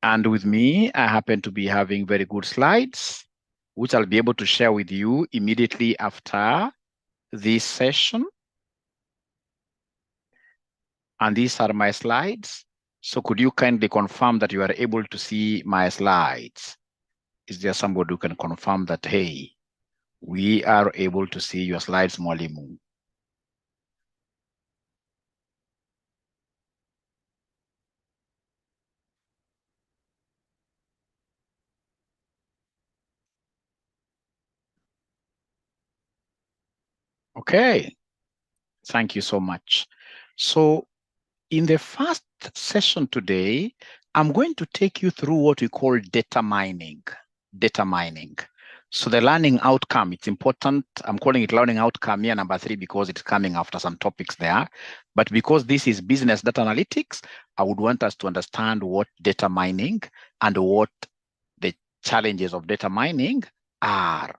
And with me, I happen to be having very good slides, which I'll be able to share with you immediately after this session. And these are my slides. So could you kindly confirm that you are able to see my slides? Is there somebody who can confirm that, hey, we are able to see your slides, Mwalimu? Okay, thank you so much. So in the first session today, I'm going to take you through what we call data mining. Data mining. So the learning outcome, it's important. I'm calling it learning outcome here, number 3, because it's coming after some topics there. But because this is business data analytics, I would want us to understand what data mining and what the challenges of data mining are.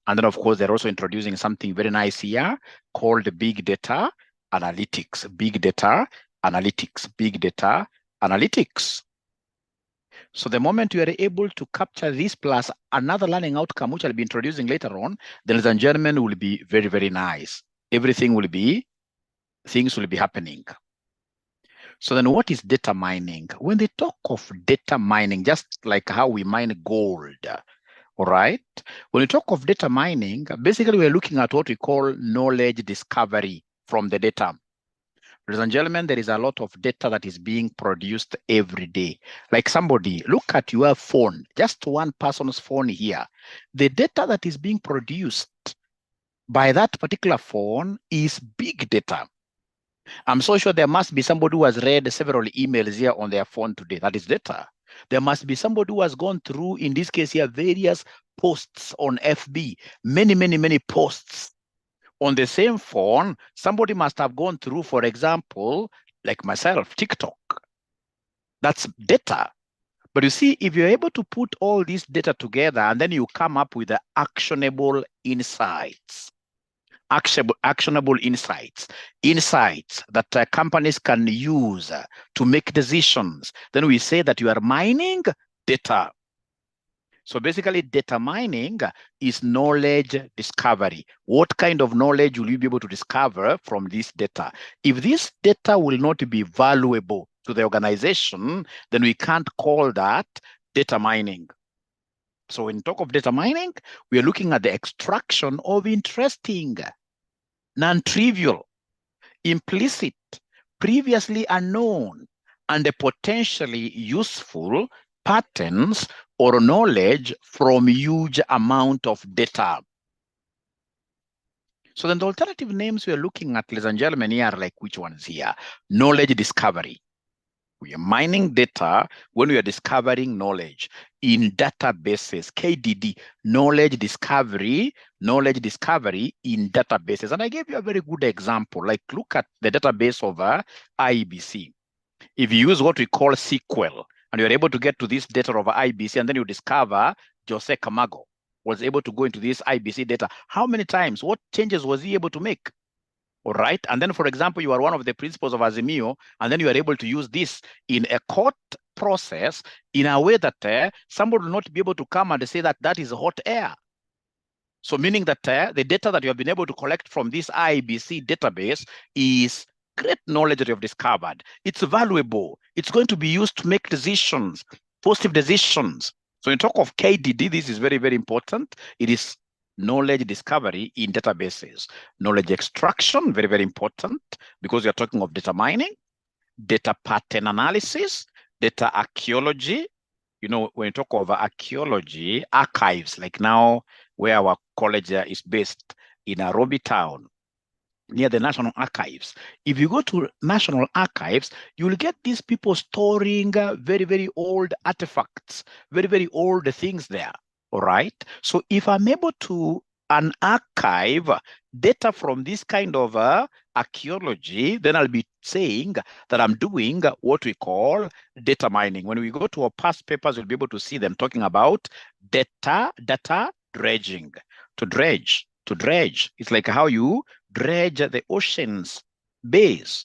And then, of course, they're also introducing something very nice here called big data analytics, big data analytics, big data analytics. So the moment you are able to capture this plus another learning outcome, which I'll be introducing later on, then, ladies and gentlemen, will be very, very nice. Everything will be, things will be happening. So then what is data mining? When they talk of data mining, just like how we mine gold, all right? When we talk of data mining, basically we're looking at what we call knowledge discovery from the data. Ladies and gentlemen, there is a lot of data that is being produced every day. Like somebody, look at your phone, just one person's phone here. The data that is being produced by that particular phone is big data. I'm so sure there must be somebody who has read several emails here on their phone today. That is data. There must be somebody who has gone through, in this case here, various posts on FB, many posts. On the same phone, somebody must have gone through, for example, like myself, TikTok. That's data. But you see, if you're able to put all this data together and then you come up with the actionable insights, actionable insights that companies can use to make decisions, then we say that you are mining data. So basically, data mining is knowledge discovery. What kind of knowledge will you be able to discover from this data? If this data will not be valuable to the organization, then we can't call that data mining. So when we talk of data mining, we are looking at the extraction of interesting, non-trivial, implicit, previously unknown, and the potentially useful patterns or knowledge from huge amount of data. So then the alternative names we are looking at, ladies and gentlemen, here are like which ones here? Knowledge discovery. We are mining data when we are discovering knowledge in databases, KDD, knowledge discovery in databases. And I gave you a very good example, like look at the database of IBC. If you use what we call SQL, and you're able to get to this data of IBC, and then you discover Jose Camargo was able to go into this IBC data. How many times? What changes was he able to make? All right. And then, for example, you are one of the principals of Azimio, and then you are able to use this in a court process in a way that somebody will not be able to come and say that that is hot air. So meaning that the data that you have been able to collect from this IBC database is great knowledge that you have discovered. It's valuable. It's going to be used to make decisions, positive decisions. So when you talk of KDD, this is very, very important. It is knowledge discovery in databases. Knowledge extraction, very, very important, because you're talking of data mining, data pattern analysis, data archaeology. You know, when you talk of archaeology, archives, like now where our college is based in Nairobi town, near the National Archives. If you go to National Archives, you'll get these people storing very, very old artifacts, very, very old things there, all right? So if I'm able to archive data from this kind of archaeology, then I'll be saying that I'm doing what we call data mining. When we go to our past papers, we'll be able to see them talking about data dredging, to dredge. It's like how you dredge the ocean's base.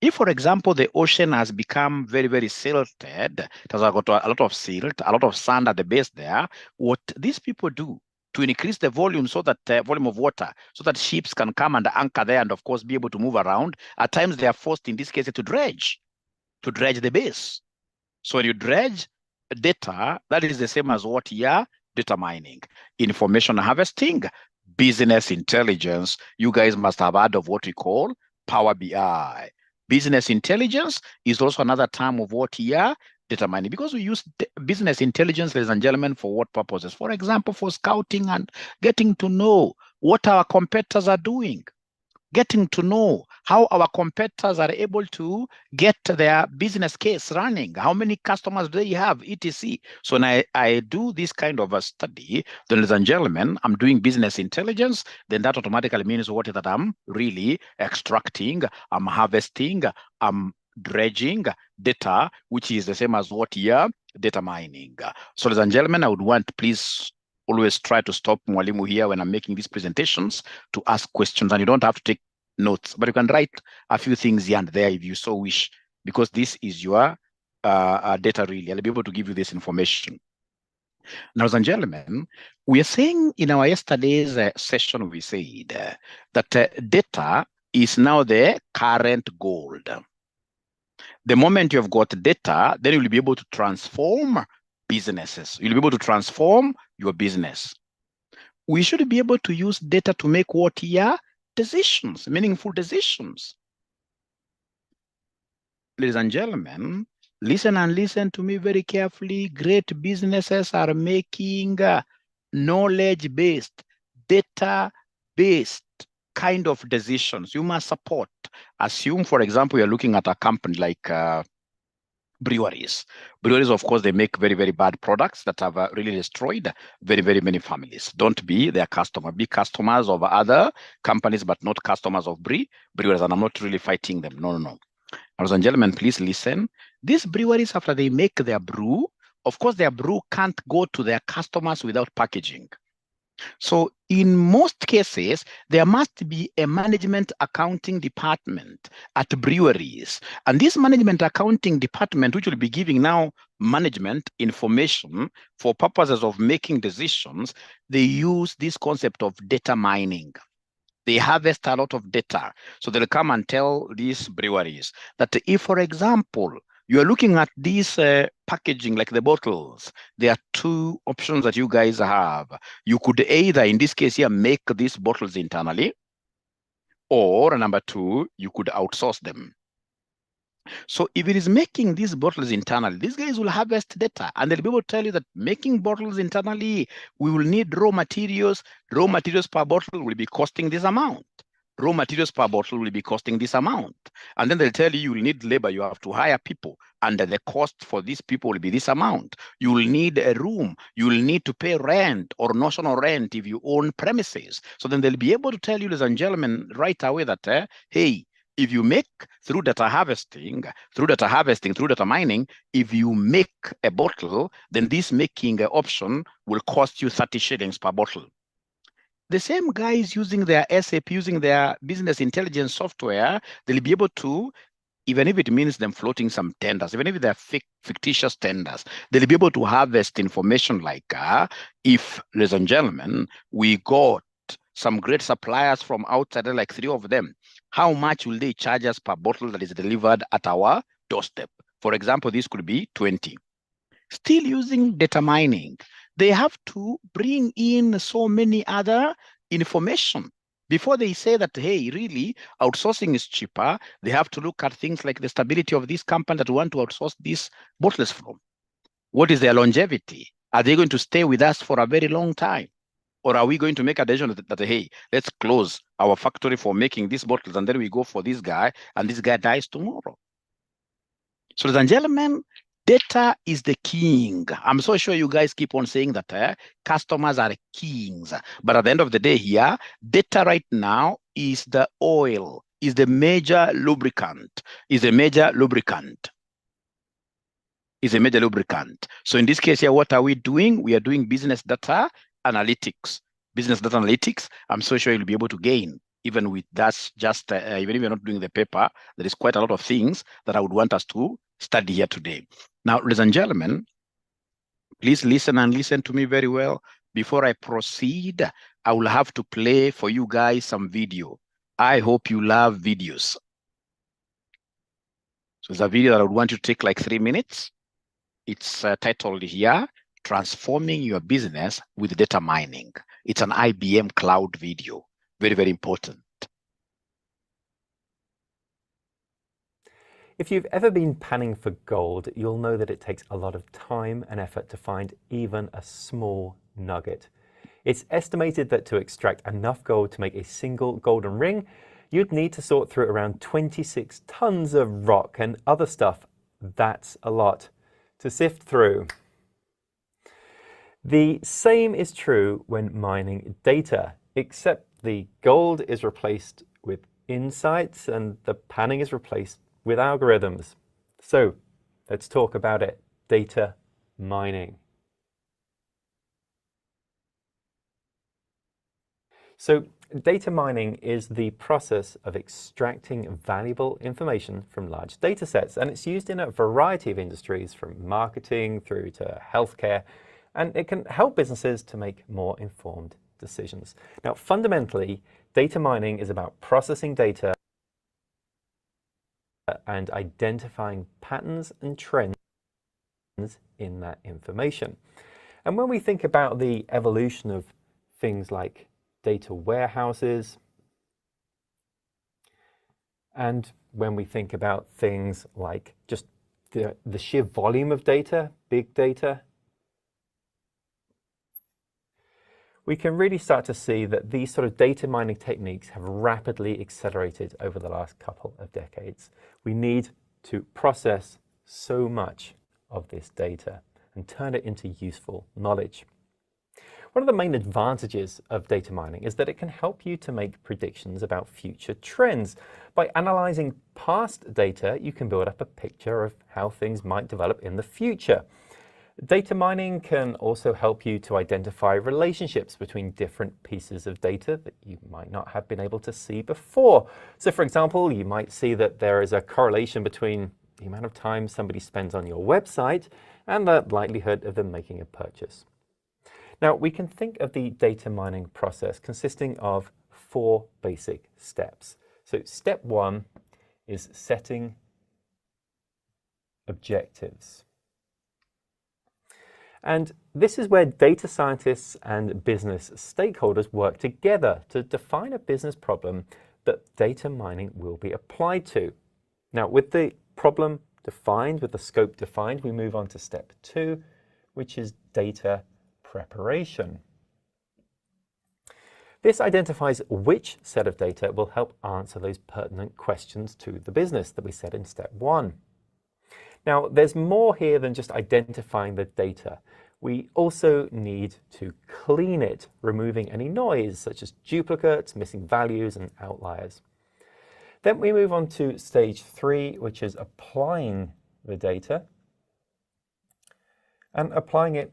If, for example, the ocean has become very, very silted, it has got a lot of silt, a lot of sand at the base there, what these people do to increase the volume so that volume of water, so that ships can come and anchor there and, of course, be able to move around, at times they are forced, in this case, to dredge the base. So when you dredge data, that is the same as what here, data mining, information harvesting, business intelligence. You guys must have heard of what we call Power BI. Business intelligence is also another term of what here, data mining, because we use business intelligence, ladies and gentlemen, for what purposes? For example, for scouting and getting to know what our competitors are doing, getting to know how our competitors are able to get their business case running, how many customers do they have, etc. So when I do this kind of a study, then, ladies and gentlemen, I'm doing business intelligence, then that automatically means what that I'm really extracting, I'm harvesting, I'm dredging data, which is the same as what here, data mining. So, ladies and gentlemen, I would want, please, always try to stop Mwalimu here when I'm making these presentations to ask questions, and you don't have to take notes, but you can write a few things here and there if you so wish, because this is your data really. I'll be able to give you this information. Now, ladies and gentlemen, we are saying in our yesterday's session, we said that data is now the current gold. The moment you have got data, then you'll be able to transform businesses. You'll be able to transform your business. We should be able to use data to make what here? Decisions, meaningful decisions. Ladies and gentlemen, listen and listen to me very carefully. Great businesses are making knowledge-based, data-based kind of decisions. You must support. Assume, for example, you're looking at a company like breweries. Breweries, of course, they make very, very bad products that have really destroyed very, very many families. Don't be their customer. Be customers of other companies, but not customers of breweries. And I'm not really fighting them. No, no, no. Ladies and gentlemen, please listen. These breweries, after they make their brew, of course, their brew can't go to their customers without packaging. So in most cases, there must be a management accounting department at breweries. And this management accounting department, which will be giving now management information for purposes of making decisions, they use this concept of data mining. They harvest a lot of data. So they'll come and tell these breweries that if, for example, you are looking at this packaging, like the bottles, there are two options that you guys have. You could either, in this case here, make these bottles internally, or number two, you could outsource them. So if it is making these bottles internally, these guys will harvest data, and they'll be able to tell you that making bottles internally, we will need raw materials. Raw materials per bottle will be costing this amount. Raw materials per bottle will be costing this amount. And then they'll tell you you will need labor, you have to hire people, and the cost for these people will be this amount. You will need a room, you will need to pay rent or notional rent if you own premises. So then they'll be able to tell you, ladies and gentlemen, right away that, hey, if you make through data harvesting, through data mining, if you make a bottle, then this making option will cost you 30 shillings per bottle. The same guys using their SAP, using their business intelligence software, they'll be able to, even if it means them floating some tenders, even if they're fictitious tenders, they'll be able to harvest information like, if, ladies and gentlemen, we got some great suppliers from outside, like 3 of them, how much will they charge us per bottle that is delivered at our doorstep? For example, this could be 20. Still using data mining, they have to bring in so many other information before they say that, hey, really, outsourcing is cheaper. They have to look at things like the stability of this company that want to outsource these bottles from. What is their longevity? Are they going to stay with us for a very long time? Or are we going to make a decision that, hey, let's close our factory for making these bottles, and then we go for this guy, and this guy dies tomorrow? So, ladies and gentlemen, data is the king. I'm so sure you guys keep on saying that customers are kings. But at the end of the day here, data right now is the oil, is the major lubricant, is a major lubricant. So in this case here, what are we doing? We are doing business data analytics. Business data analytics, I'm so sure you'll be able to gain even with that's just, even if you're not doing the paper, there is quite a lot of things that I would want us to study here today. Now, ladies and gentlemen, please listen and listen to me very well. Before I proceed, I will have to play for you guys some video. I hope you love videos. So it's a video that I would want you to take like 3 minutes. It's titled here, Transforming Your Business with Data Mining. It's an IBM cloud video. Very, very important. If you've ever been panning for gold, you'll know that it takes a lot of time and effort to find even a small nugget. It's estimated that to extract enough gold to make a single golden ring, you'd need to sort through around 26 tons of rock and other stuff. That's a lot to sift through. The same is true when mining data, except the gold is replaced with insights and the panning is replaced with algorithms. So let's talk about it. Data mining. So data mining is the process of extracting valuable information from large data sets, and it's used in a variety of industries from marketing through to healthcare, and it can help businesses to make more informed decisions. Now, fundamentally, data mining is about processing data and identifying patterns and trends in that information. And when we think about the evolution of things like data warehouses, and when we think about things like just the sheer volume of data, big data, we can really start to see that these sort of data mining techniques have rapidly accelerated over the last couple of decades. We need to process so much of this data and turn it into useful knowledge. One of the main advantages of data mining is that it can help you to make predictions about future trends. By analyzing past data, you can build up a picture of how things might develop in the future. Data mining can also help you to identify relationships between different pieces of data that you might not have been able to see before. So for example, you might see that there is a correlation between the amount of time somebody spends on your website and the likelihood of them making a purchase. Now, we can think of the data mining process consisting of 4 basic steps. So step 1 is setting objectives. And this is where data scientists and business stakeholders work together to define a business problem that data mining will be applied to. Now, with the problem defined, with the scope defined, we move on to step 2, which is data preparation. This identifies which set of data will help answer those pertinent questions to the business that we said in step 1. Now, there's more here than just identifying the data. We also need to clean it, removing any noise, such as duplicates, missing values, and outliers. Then we move on to stage 3, which is applying the data, and applying it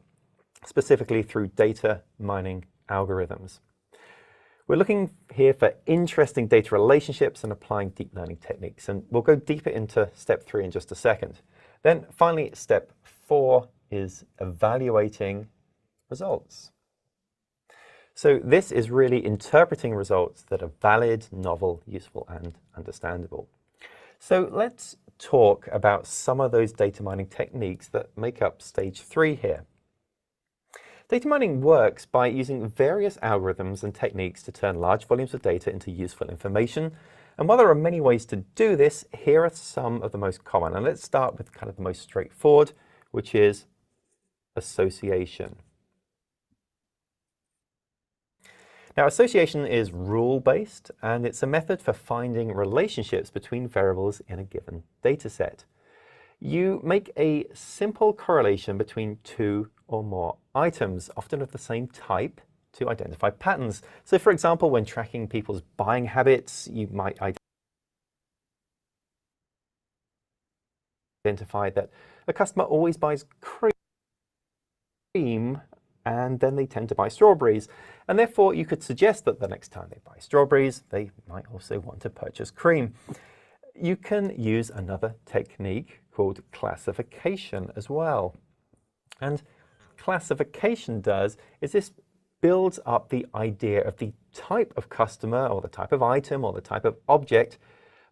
specifically through data mining algorithms. We're looking here for interesting data relationships and applying deep learning techniques, and we'll go deeper into step 3 in just a second. Then finally, step 4 is evaluating results. So this is really interpreting results that are valid, novel, useful, and understandable. So let's talk about some of those data mining techniques that make up stage 3 here. Data mining works by using various algorithms and techniques to turn large volumes of data into useful information. And while there are many ways to do this, here are some of the most common. And let's start with kind of the most straightforward, which is association. Now, association is rule-based, and it's a method for finding relationships between variables in a given data set. You make a simple correlation between 2 or more items, often of the same type, to identify patterns. So for example, when tracking people's buying habits, you might identify that a customer always buys cream and then they tend to buy strawberries. And therefore, you could suggest that the next time they buy strawberries, they might also want to purchase cream. You can use another technique called classification as well. And classification does is this builds up the idea of the type of customer or the type of item or the type of object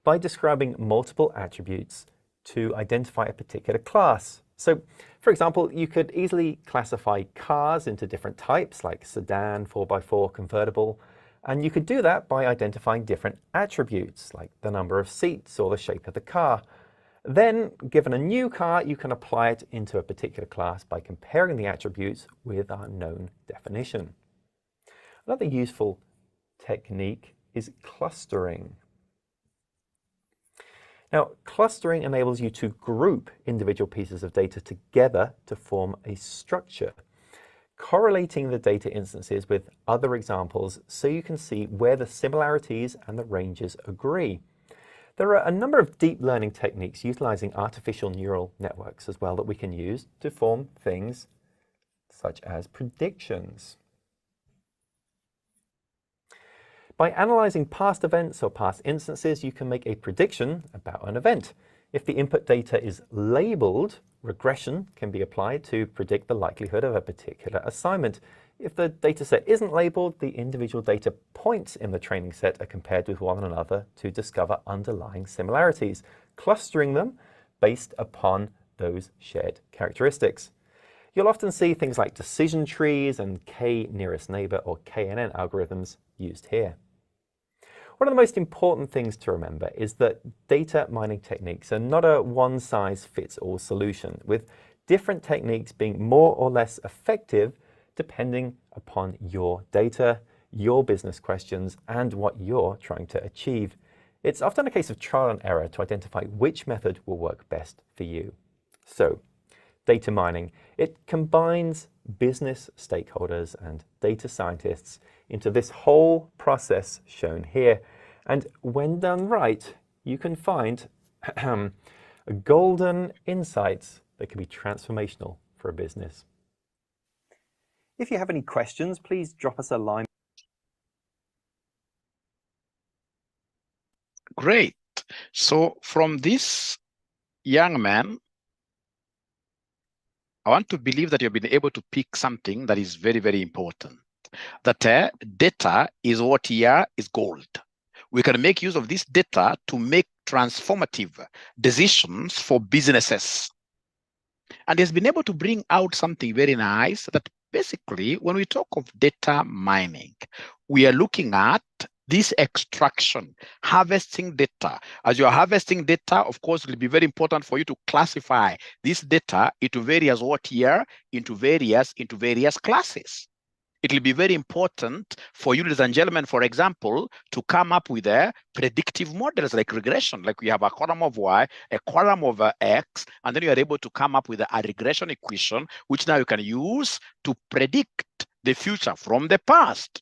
by describing multiple attributes to identify a particular class. So, for example, you could easily classify cars into different types like sedan, 4x4, convertible, and you could do that by identifying different attributes like the number of seats or the shape of the car. Then, given a new car, you can apply it into a particular class by comparing the attributes with our known definition. Another useful technique is clustering. Now, clustering enables you to group individual pieces of data together to form a structure, correlating the data instances with other examples so you can see where the similarities and the ranges agree. There are a number of deep learning techniques utilizing artificial neural networks as well that we can use to form things such as predictions. By analyzing past events or past instances, you can make a prediction about an event. If the input data is labeled, regression can be applied to predict the likelihood of a particular assignment. If the dataset isn't labeled, the individual data points in the training set are compared with one another to discover underlying similarities, clustering them based upon those shared characteristics. You'll often see things like decision trees and k-nearest neighbor or KNN algorithms used here. One of the most important things to remember is that data mining techniques are not a one-size-fits-all solution, with different techniques being more or less effective depending upon your data, your business questions, and what you're trying to achieve. It's often a case of trial and error to identify which method will work best for you. So, data mining, it combines business stakeholders and data scientists into this whole process shown here. And when done right, you can find golden insights that can be transformational for a business. If you have any questions, please drop us a line. Great. So from this young man, I want to believe that you've been able to pick something that is very, very important. That data is what here is gold. We can make use of this data to make transformative decisions for businesses. And he's been able to bring out something very nice that basically, when we talk of data mining, we are looking at this extraction, harvesting data. As you're harvesting data, of course, it will be very important for you to classify this data into various what here, into various classes. It will be very important for you, ladies and gentlemen, for example, to come up with predictive models like regression, like we have a column of Y, a column of X, and then you are able to come up with a regression equation, which now you can use to predict the future from the past.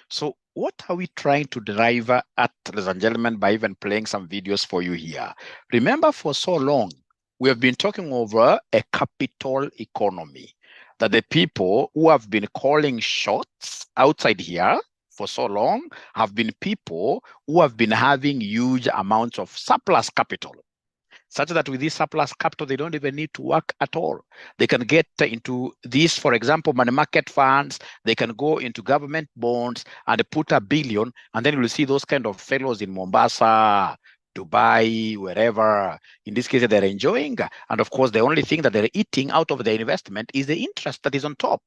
So what are we trying to derive at, ladies and gentlemen, by even playing some videos for you here? Remember, for so long, we have been talking over a capital economy, that the people who have been calling shots outside here for so long have been people who have been having huge amounts of surplus capital, such that with this surplus capital, they don't even need to work at all. They can get into these, for example, money market funds. They can go into government bonds and put $1 billion, and then you'll see those kind of fellows in Mombasa, Dubai, wherever, in this case, they're enjoying. And of course, the only thing that they're eating out of their investment is the interest that is on top.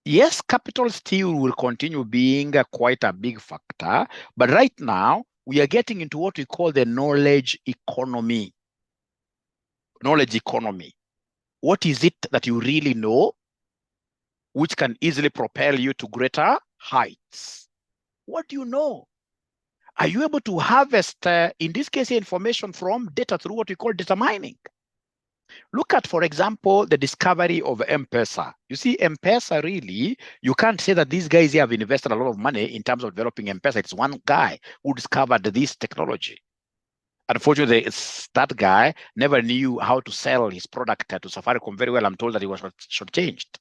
Yes, capital still will continue being quite a big factor, but right now, we are getting into what we call the knowledge economy. Knowledge economy. What is it that you really know, which can easily propel you to greater heights? What do you know? Are you able to harvest, in this case, information from data through what we call data mining? Look at, for example, the discovery of M-Pesa. You see, M-Pesa really, you can't say that these guys here have invested a lot of money in terms of developing M-Pesa. It's one guy who discovered this technology. Unfortunately, that guy never knew how to sell his product to Safaricom very well. I'm told that he was shortchanged.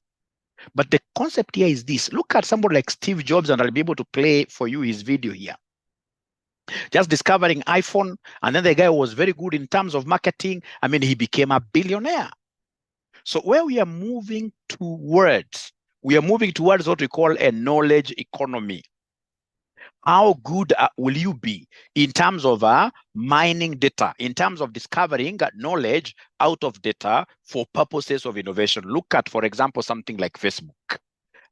But the concept here is this. Look at somebody like Steve Jobs, and I'll be able to play for you his video here. Just discovering iPhone, and then the guy was very good in terms of marketing. I mean, he became a billionaire. So where we are moving towards what we call a knowledge economy. How good will you be in terms of mining data, in terms of discovering knowledge out of data for purposes of innovation? Look at, for example, something like Facebook.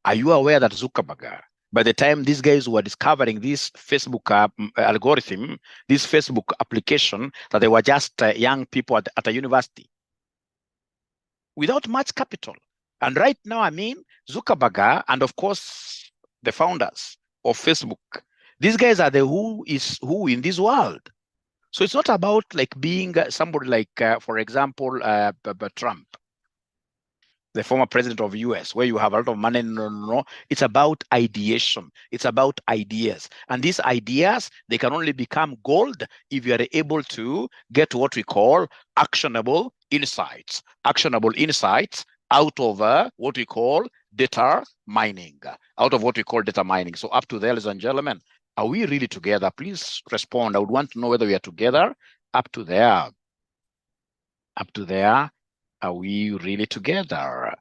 Are you aware that Zuckerberg, by the time these guys were discovering this Facebook algorithm, this Facebook application, that they were just young people at a university without much capital? And right now, I mean, Zuckerberg and of course the founders of Facebook, these guys are the who is who in this world. So it's not about like being somebody like, for example, Trump, the former president of the US, where you have a lot of money. No. It's about ideation. It's about ideas. And these ideas, they can only become gold if you are able to get what we call actionable insights. Actionable insights out of what we call data mining. Out of what we call data mining. So up to there, ladies and gentlemen, are we really together? Please respond. I would want to know whether we are together. Up to there. Up to there. Are we really together?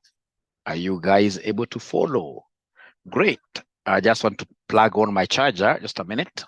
Are you guys able to follow? Great. I just want to plug on my charger. Just a minute.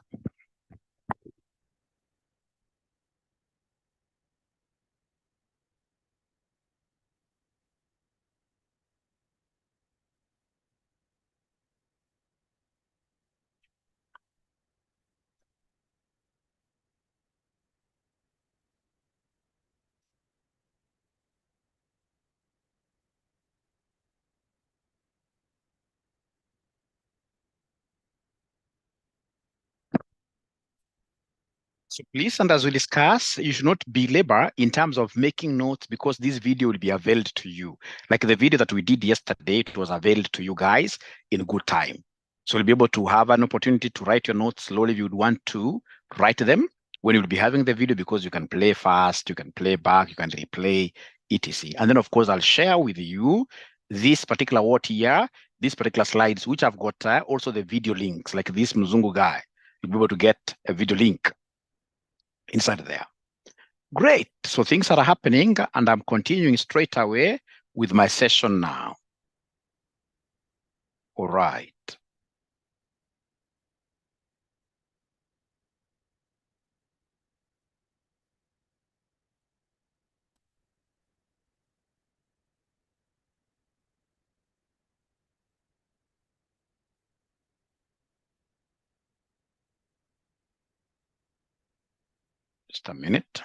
So please, and as we discuss, you should not belabor in terms of making notes, because this video will be availed to you. Like the video that we did yesterday, it was availed to you guys in good time. So you'll be able to have an opportunity to write your notes slowly if you would want to write them when you'll be having the video, because you can play fast, you can play back, you can replay, etc. And then, of course, I'll share with you this particular word here, these particular slides, which I've got also the video links, like this Mzungu guy. You'll be able to get a video link inside there. Great. So things are happening, and I'm continuing straight away with my session now. All right. Just a minute.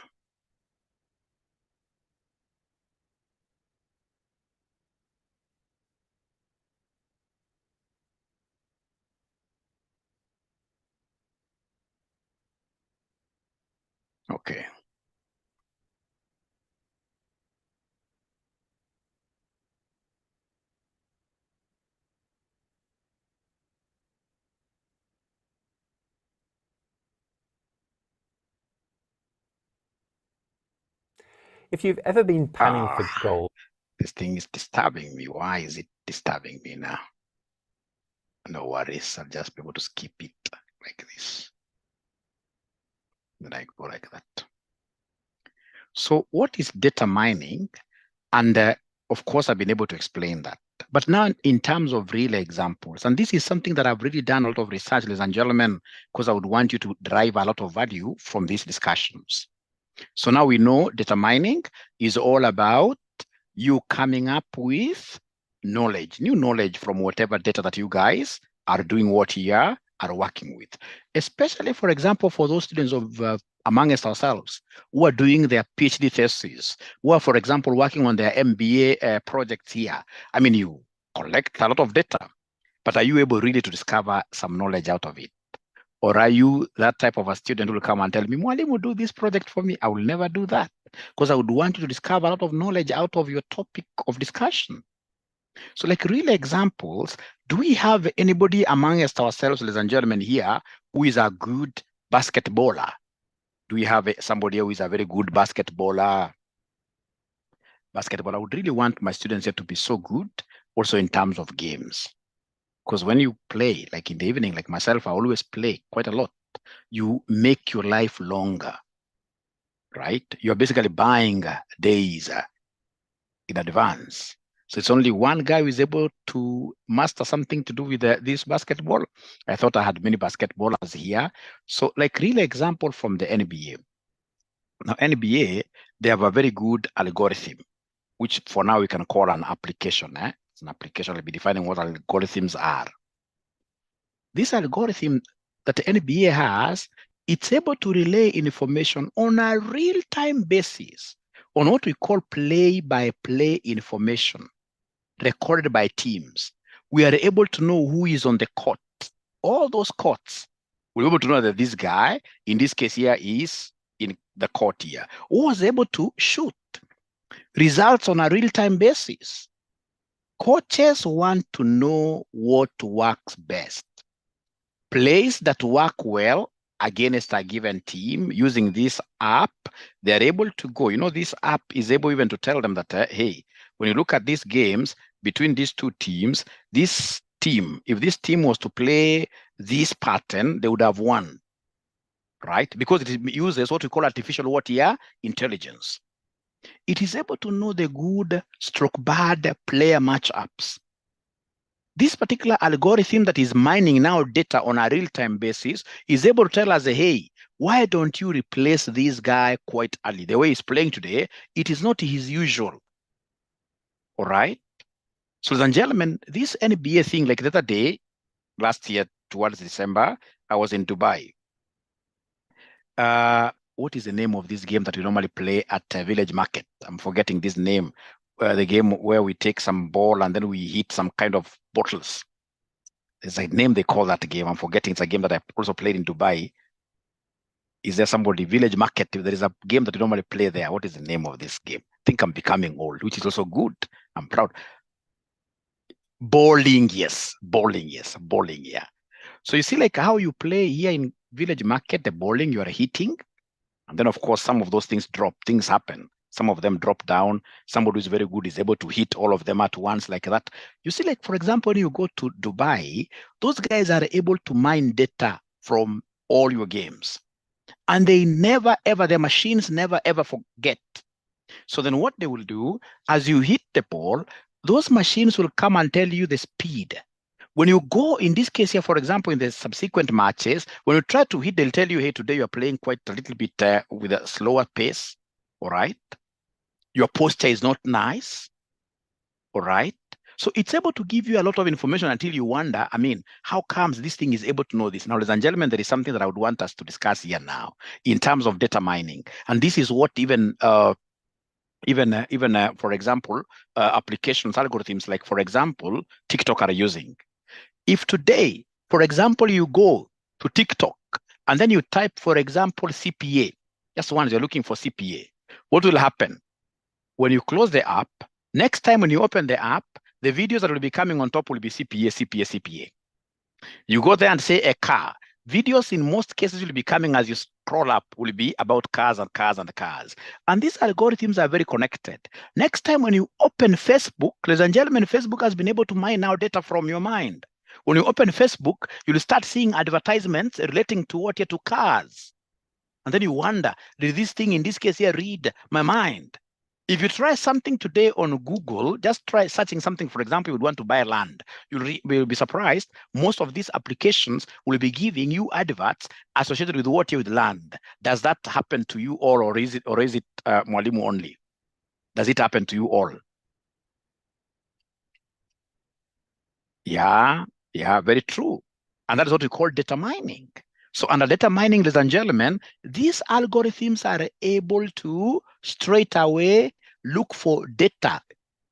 Okay. If you've ever been panning for gold. This thing is disturbing me. Why is it disturbing me now? No worries. I'll just be able to skip it like this. Then I go like that. So what is data mining? And of course, I've been able to explain that. But now in terms of real examples, and this is something that I've really done a lot of research, ladies and gentlemen, because I would want you to derive a lot of value from these discussions. So now we know data mining is all about you coming up with knowledge, new knowledge from whatever data that you guys are doing what here are working with. Especially, for example, for those students of amongst ourselves who are doing their PhD theses, who are, for example, working on their MBA projects here. I mean, you collect a lot of data, but are you able really to discover some knowledge out of it? Or are you that type of a student who will come and tell me, Mwalimu, do this project for me? I will never do that, because I would want you to discover a lot of knowledge out of your topic of discussion. So like real examples, do we have anybody amongst ourselves, ladies and gentlemen, here who is a good basketballer? Do we have somebody who is a very good basketballer? Basketball, I would really want my students here to be so good, also in terms of games. Because when you play, like in the evening, like myself, I always play quite a lot. You make your life longer, right? You're basically buying days in advance. So it's only one guy who is able to master something to do with this basketball. I thought I had many basketballers here. So like real example from the NBA. Now NBA, they have a very good algorithm, which for now we can call an application. It's an application. I'll be defining what algorithms are. This algorithm that the NBA has, it's able to relay information on a real-time basis on what we call play-by-play information recorded by teams. We are able to know who is on the court. All those courts, we're able to know that this guy, in this case here, is in the court here, who was able to shoot results on a real-time basis. Coaches want to know what works best. Plays that work well against a given team using this app, they're able to go, this app is able even to tell them that, hey, when you look at these games between these two teams, this team, if this team was to play this pattern, they would have won, right? Because it uses what we call artificial intelligence. It is able to know the good stroke bad player matchups. This particular algorithm that is mining now data on a real-time basis is able to tell us, hey, why don't you replace this guy quite early? The way he's playing today, it is not his usual. All right? So, ladies and gentlemen, this NBA thing, like the other day, last year towards December, I was in Dubai. What is the name of this game that we normally play at Village Market? I'm forgetting this name. The game where we take some ball and then we hit some kind of bottles. There's a name they call that game. I'm forgetting. It's a game that I also played in Dubai. Is there somebody, Village Market? There is a game that we normally play there. What is the name of this game? I think I'm becoming old, which is also good. I'm proud. Bowling, yes. Bowling, yes. Bowling, yeah. So you see like how you play here in Village Market, the bowling you are hitting. And then, of course, some of those things drop. Things happen. Some of them drop down. Somebody who's very good is able to hit all of them at once like that. You see, like, for example, when you go to Dubai, those guys are able to mine data from all your games. And they never, ever, their machines never, ever forget. So then what they will do, as you hit the ball, those machines will come and tell you the speed. When you go, in this case here, for example, in the subsequent matches, when you try to hit, they'll tell you, hey, today you're playing quite a little bit with a slower pace, all right? Your posture is not nice, all right? So it's able to give you a lot of information until you wonder, how comes this thing is able to know this? Now, ladies and gentlemen, there is something that I would want us to discuss here now in terms of data mining. And this is what even for example, applications, algorithms like, for example, TikTok are using. If today, for example, you go to TikTok and then you type, for example, CPA, just once you're looking for CPA, what will happen? When you close the app, next time when you open the app, the videos that will be coming on top will be CPA, CPA, CPA. You go there and say a car. Videos in most cases will be coming as you scroll up will be about cars and cars and cars. And these algorithms are very connected. Next time when you open Facebook, ladies and gentlemen, Facebook has been able to mine now data from your mind. When you open Facebook, you'll start seeing advertisements relating to to cars. And then you wonder, did this thing in this case here read my mind? If you try something today on Google, just try searching something, for example, you would want to buy land. You'll be surprised. Most of these applications will be giving you adverts associated with with land. Does that happen to you all, or is it Mwalimu only? Does it happen to you all? Yeah, very true. And that is what we call data mining. So under data mining, ladies and gentlemen, these algorithms are able to straight away look for data,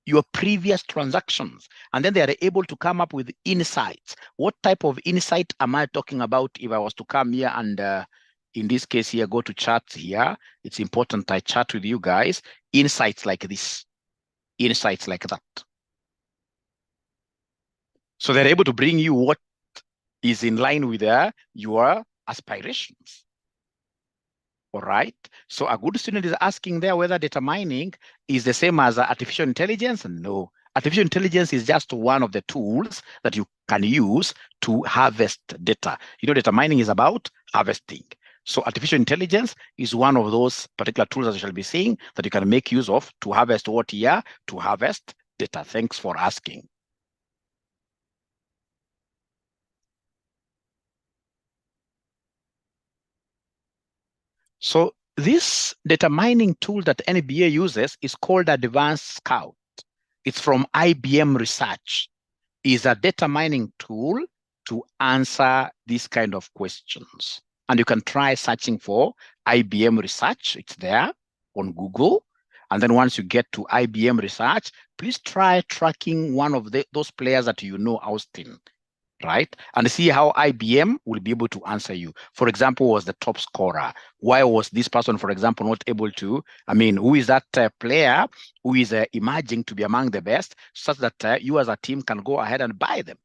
your previous transactions, and then they are able to come up with insights. What type of insight am I talking about? If I was to come here and in this case here, go to charts here, it's important I chat with you guys, insights like this, insights like that. So they're able to bring you what is in line with your aspirations. All right. So a good student is asking there whether data mining is the same as artificial intelligence. No. Artificial intelligence is just one of the tools that you can use to harvest data. You know, data mining is about harvesting. So artificial intelligence is one of those particular tools that you shall be seeing that you can make use of to harvest what here? To harvest data. Thanks for asking. So this data mining tool that NBA uses is called Advanced Scout. It's from IBM Research. It's a data mining tool to answer these kind of questions. And you can try searching for IBM Research. It's there on Google. And then once you get to IBM Research, please try tracking one of those players that you know, Austin, right? And see how IBM will be able to answer you. For example, was the top scorer? Why was this person, for example, not able to? I mean, who is that player who is emerging to be among the best, such that you as a team can go ahead and buy them?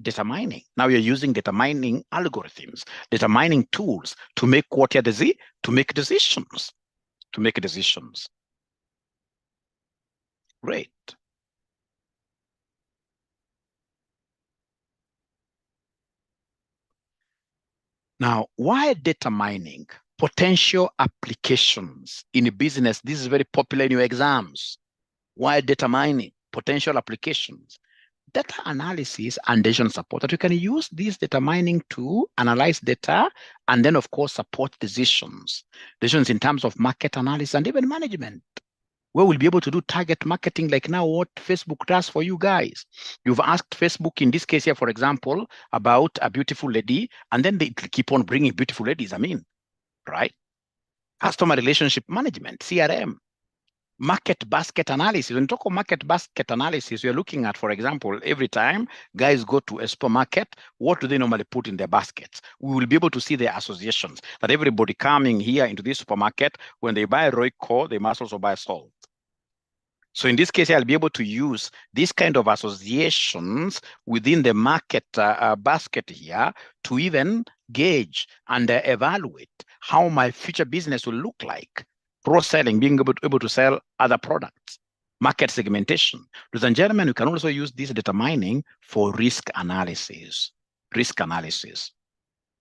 Data mining. Now you're using data mining algorithms, data mining tools to make what you're to make decisions. To make decisions. Great. Now, why data mining? Potential applications in a business. This is very popular in your exams. Why data mining? Potential applications. Data analysis and decision support, that you can use this data mining to analyze data and then, of course, support decisions. Decisions in terms of market analysis and even management, where we'll be able to do target marketing like now what Facebook does for you guys. You've asked Facebook, in this case here, for example, about a beautiful lady, and then they keep on bringing beautiful ladies, right? Customer relationship management, CRM. Market basket analysis. When you talk of market basket analysis, you're looking at, for example, every time guys go to a supermarket, what do they normally put in their baskets? We will be able to see their associations, that everybody coming here into this supermarket, when they buy Royco, they must also buy salt. So in this case, I'll be able to use these kind of associations within the market basket here to even gauge and evaluate how my future business will look like. Cross-selling, being able to sell other products, market segmentation. Ladies and gentlemen, you can also use this data mining for risk analysis. Risk analysis.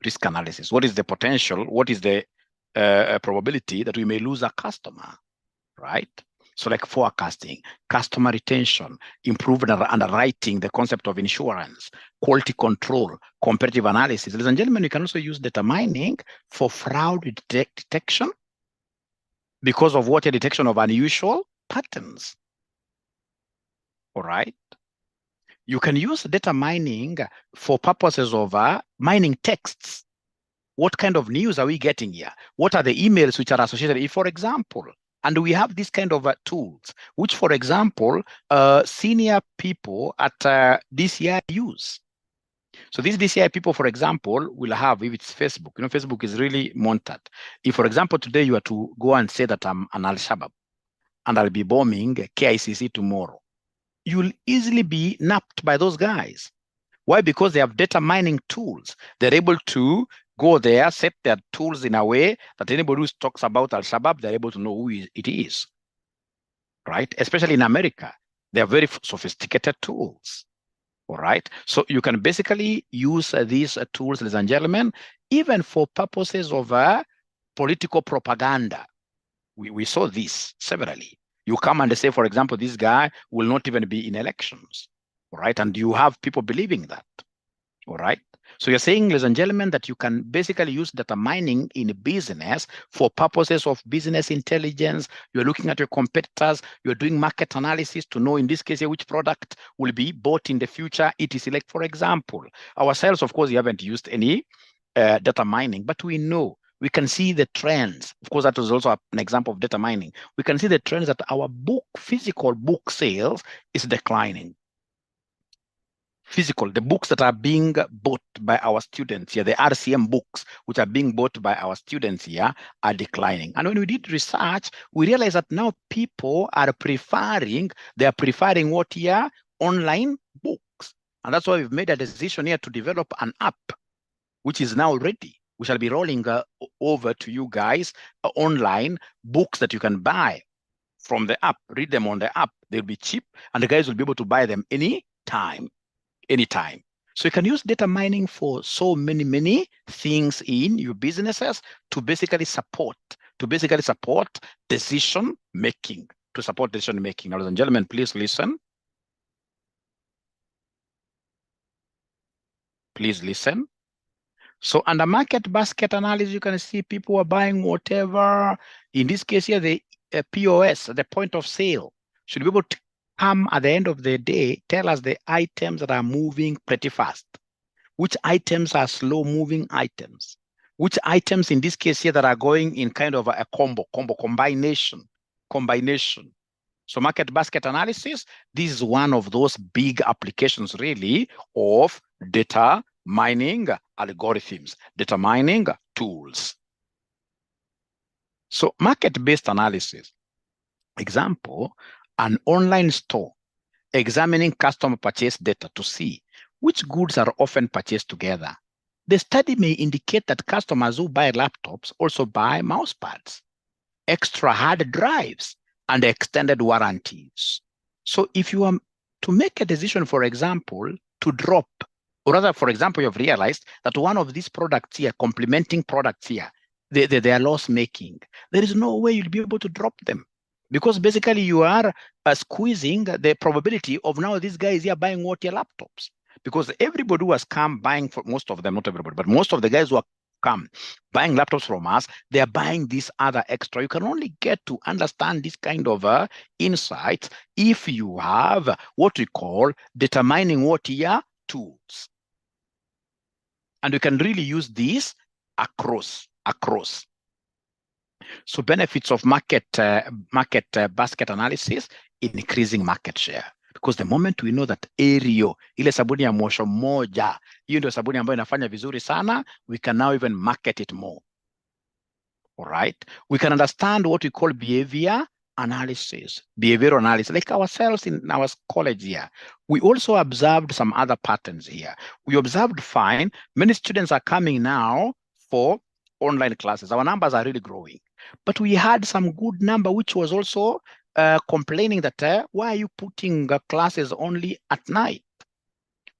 Risk analysis. What is the potential? What is the probability that we may lose a customer, right? So like forecasting, customer retention, improved underwriting, the concept of insurance, quality control, competitive analysis. Ladies and gentlemen, you can also use data mining for fraud detection because of what a detection of unusual patterns. All right. You can use data mining for purposes of mining texts. What kind of news are we getting here? What are the emails which are associated? If, for example, and we have these kind of tools, which, for example, senior people at DCI use. So these DCI people, for example, will have, if it's Facebook, you know, Facebook is really monitored. If, for example, today you are to go and say that I'm an Al-Shabaab and I'll be bombing KICC tomorrow, you'll easily be napped by those guys. Why? Because they have data mining tools. They're able to go there, set their tools in a way that anybody who talks about Al-Shabaab, they're able to know who it is, right? Especially in America, they are very sophisticated tools, all right? So you can basically use these tools, ladies and gentlemen, even for purposes of political propaganda. We saw this severally. You come and say, for example, this guy will not even be in elections, all right? And you have people believing that, all right? So you're saying, ladies and gentlemen, that you can basically use data mining in business for purposes of business intelligence. You're looking at your competitors. You're doing market analysis to know, in this case, which product will be bought in the future, etc. Like, for example, ourselves, of course, we haven't used any data mining, but we know. We can see the trends. Of course, that was also an example of data mining. We can see the trends that our physical book sales is declining. Physical, the books that are being bought by our students here, the RCM books, which are being bought by our students here, are declining. And when we did research, we realized that now people are preferring what here? Online books. And that's why we've made a decision here to develop an app, which is now ready. We shall be rolling over to you guys online books that you can buy from the app, read them on the app. They'll be cheap, and the guys will be able to buy them anytime. So you can use data mining for so many things in your businesses to basically support decision making. Ladies and gentlemen, please listen. Please listen. So under market basket analysis, you can see people are buying whatever. In this case here, the POS, the point of sale, should be able to come at the end of the day, tell us the items that are moving pretty fast. Which items are slow moving items? Which items in this case here that are going in kind of a combination. So market basket analysis, this is one of those big applications really of data mining algorithms, data mining tools. So market-based analysis, example, an online store examining customer purchase data to see which goods are often purchased together. The study may indicate that customers who buy laptops also buy mouse pads, extra hard drives, and extended warranties. So if you are to make a decision, for example, to drop, or rather, for example, you've realized that one of these products here, complementing products here, they are loss-making. There is no way you'll be able to drop them, because basically you are squeezing the probability of now these guys here buying what your laptops. Because everybody who has come buying, for most of them, not everybody, but most of the guys who are come buying laptops from us, they are buying this other extra. You can only get to understand this kind of insight if you have what we call determining what here tools. And you can really use this across. So benefits of market basket analysis, increasing market share. Because the moment we know that Aerial, ile sabuni ya mwosho moja, hiyo ndio sabuni ambayo inafanya vizuri sana, we can now even market it more. All right? We can understand what we call behavioral analysis, like ourselves in our college here. We also observed some other patterns here. We observed fine, many students are coming now for online classes. Our numbers are really growing. But we had some good number, which was also complaining that why are you putting classes only at night?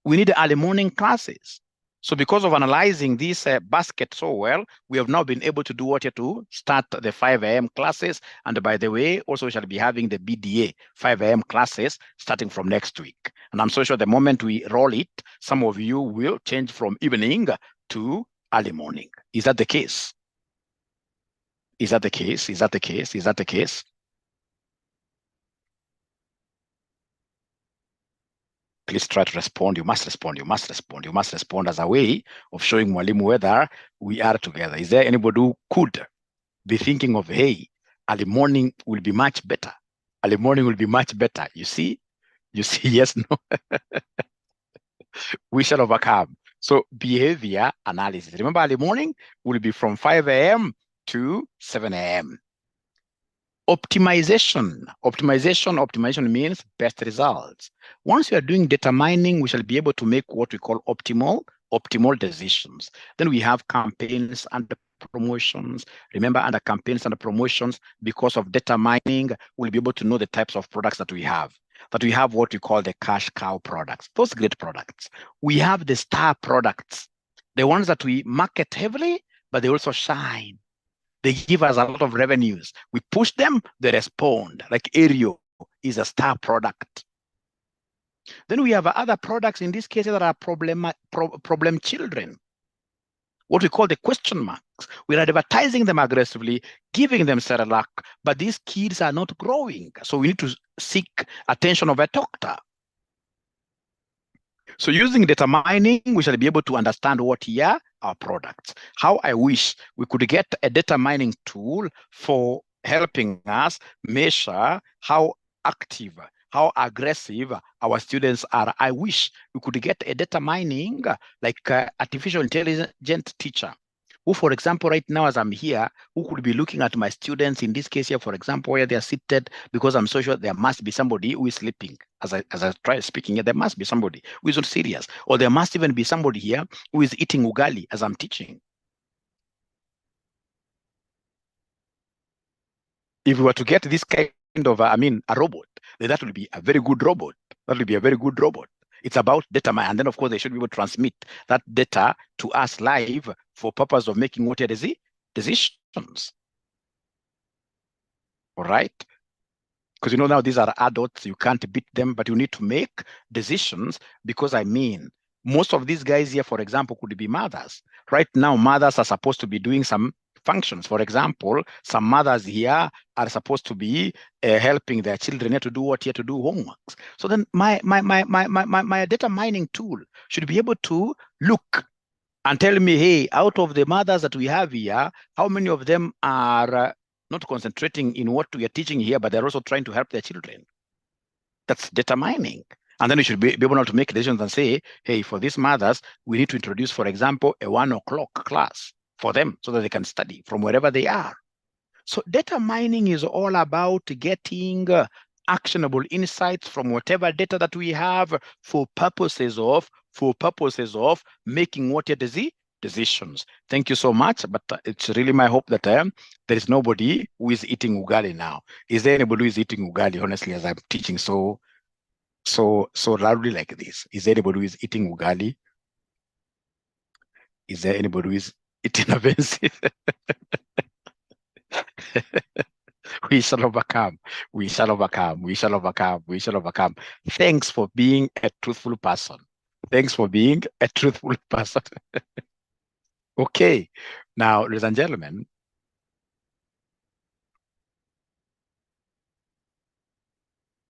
We need early morning classes. So because of analyzing this basket so well, we have now been able to do what here to start the 5 a.m. classes. And by the way, also we shall be having the BDA 5 a.m. classes starting from next week. And I'm so sure the moment we roll it, some of you will change from evening to early morning. Is that the case? Is that the case? Is that the case? Is that the case? Please try to respond. You must respond. You must respond. You must respond as a way of showing Mwalimu whether we are together. Is there anybody who could be thinking of, hey, early morning will be much better? Early morning will be much better. You see? You see, yes, no? We shall overcome. So behavior analysis. Remember, early morning will be from 5 a.m. to 7 a.m. Optimization means best results. Once you are doing data mining, we shall be able to make what we call optimal decisions. Then we have campaigns and promotions. Remember, under campaigns and promotions, because of data mining, we'll be able to know the types of products that we have. That we have what we call the cash cow products, those great products. We have the star products, the ones that we market heavily, but they also shine. They give us a lot of revenues. We push them, they respond. Like Aerial is a star product. Then we have other products in this case that are problem children. What we call the question marks. We're advertising them aggressively, giving them Cerelac, but these kids are not growing. So we need to seek attention of a doctor. So using data mining, we shall be able to understand what here are products. How I wish we could get a data mining tool for helping us measure how active, how aggressive our students are. I wish we could get a data mining like artificial intelligence teacher who, for example, right now as I'm here, who could be looking at my students in this case here, for example, where they are seated, because I'm so sure there must be somebody who is sleeping. As I try speaking here, there must be somebody who is not serious, or there must even be somebody here who is eating ugali as I'm teaching. If we were to get this kind of, a robot, then that will be a very good robot. That will be a very good robot. It's about data mining. And then, of course, they should be able to transmit that data to us live for purpose of making what decisions. All right? Because now these are adults, you can't beat them, but you need to make decisions because most of these guys here, for example, could be mothers. Right now, mothers are supposed to be doing some functions. For example, some mothers here are supposed to be helping their children here to do homeworks. So then my data mining tool should be able to look and tell me, hey, out of the mothers that we have here, how many of them are not concentrating in what we are teaching here, but they're also trying to help their children? That's data mining. And then you should be able to make decisions and say, hey, for these mothers, we need to introduce, for example, a 1 o'clock class for them so that they can study from wherever they are. So data mining is all about getting actionable insights from whatever data that we have for purposes of making what your decisions. Thank you so much. But it's really my hope that there is nobody who is eating ugali now. Is there anybody who is eating ugali, honestly, as I'm teaching so loudly like this? Is there anybody who is eating ugali? Is there anybody who is eating offensive? We shall overcome. We shall overcome. We shall overcome. We shall overcome. Thanks for being a truthful person. Thanks for being a truthful person. Okay. Now, ladies and gentlemen,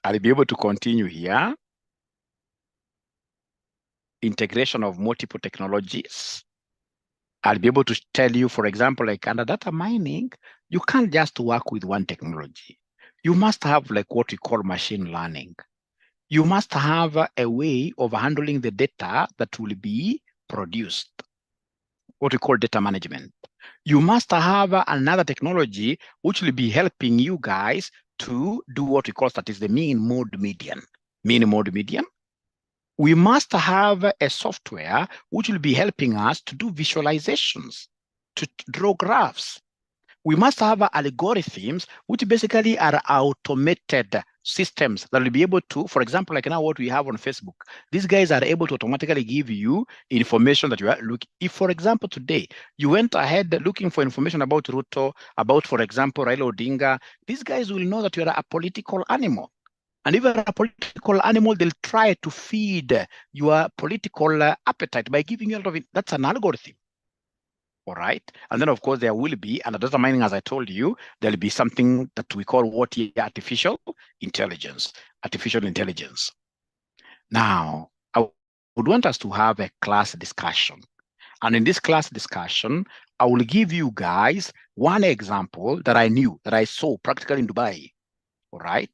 I'll be able to continue here. Integration of multiple technologies. I'll be able to tell you, for example, like under data mining, you can't just work with one technology. You must have like what we call machine learning. You must have a way of handling the data that will be produced, what we call data management. You must have another technology which will be helping you guys to do what we call the mean mode median. Mean mode median. We must have a software which will be helping us to do visualizations, to draw graphs. We must have algorithms which basically are automated systems that will be able to, for example, like now what we have on Facebook, these guys are able to automatically give you information that you are looking. If, for example, today you went ahead looking for information about Ruto, about, for example, Raila Odinga, these guys will know that you are a political animal. And if you're a political animal, they'll try to feed your political appetite by giving you a lot of it. That's an algorithm. All right. And then, of course, there will be, and data mining, as I told you, there'll be something that we call artificial intelligence. Artificial intelligence. Now, I would want us to have a class discussion. And in this class discussion, I will give you guys one example that I saw practically in Dubai. All right.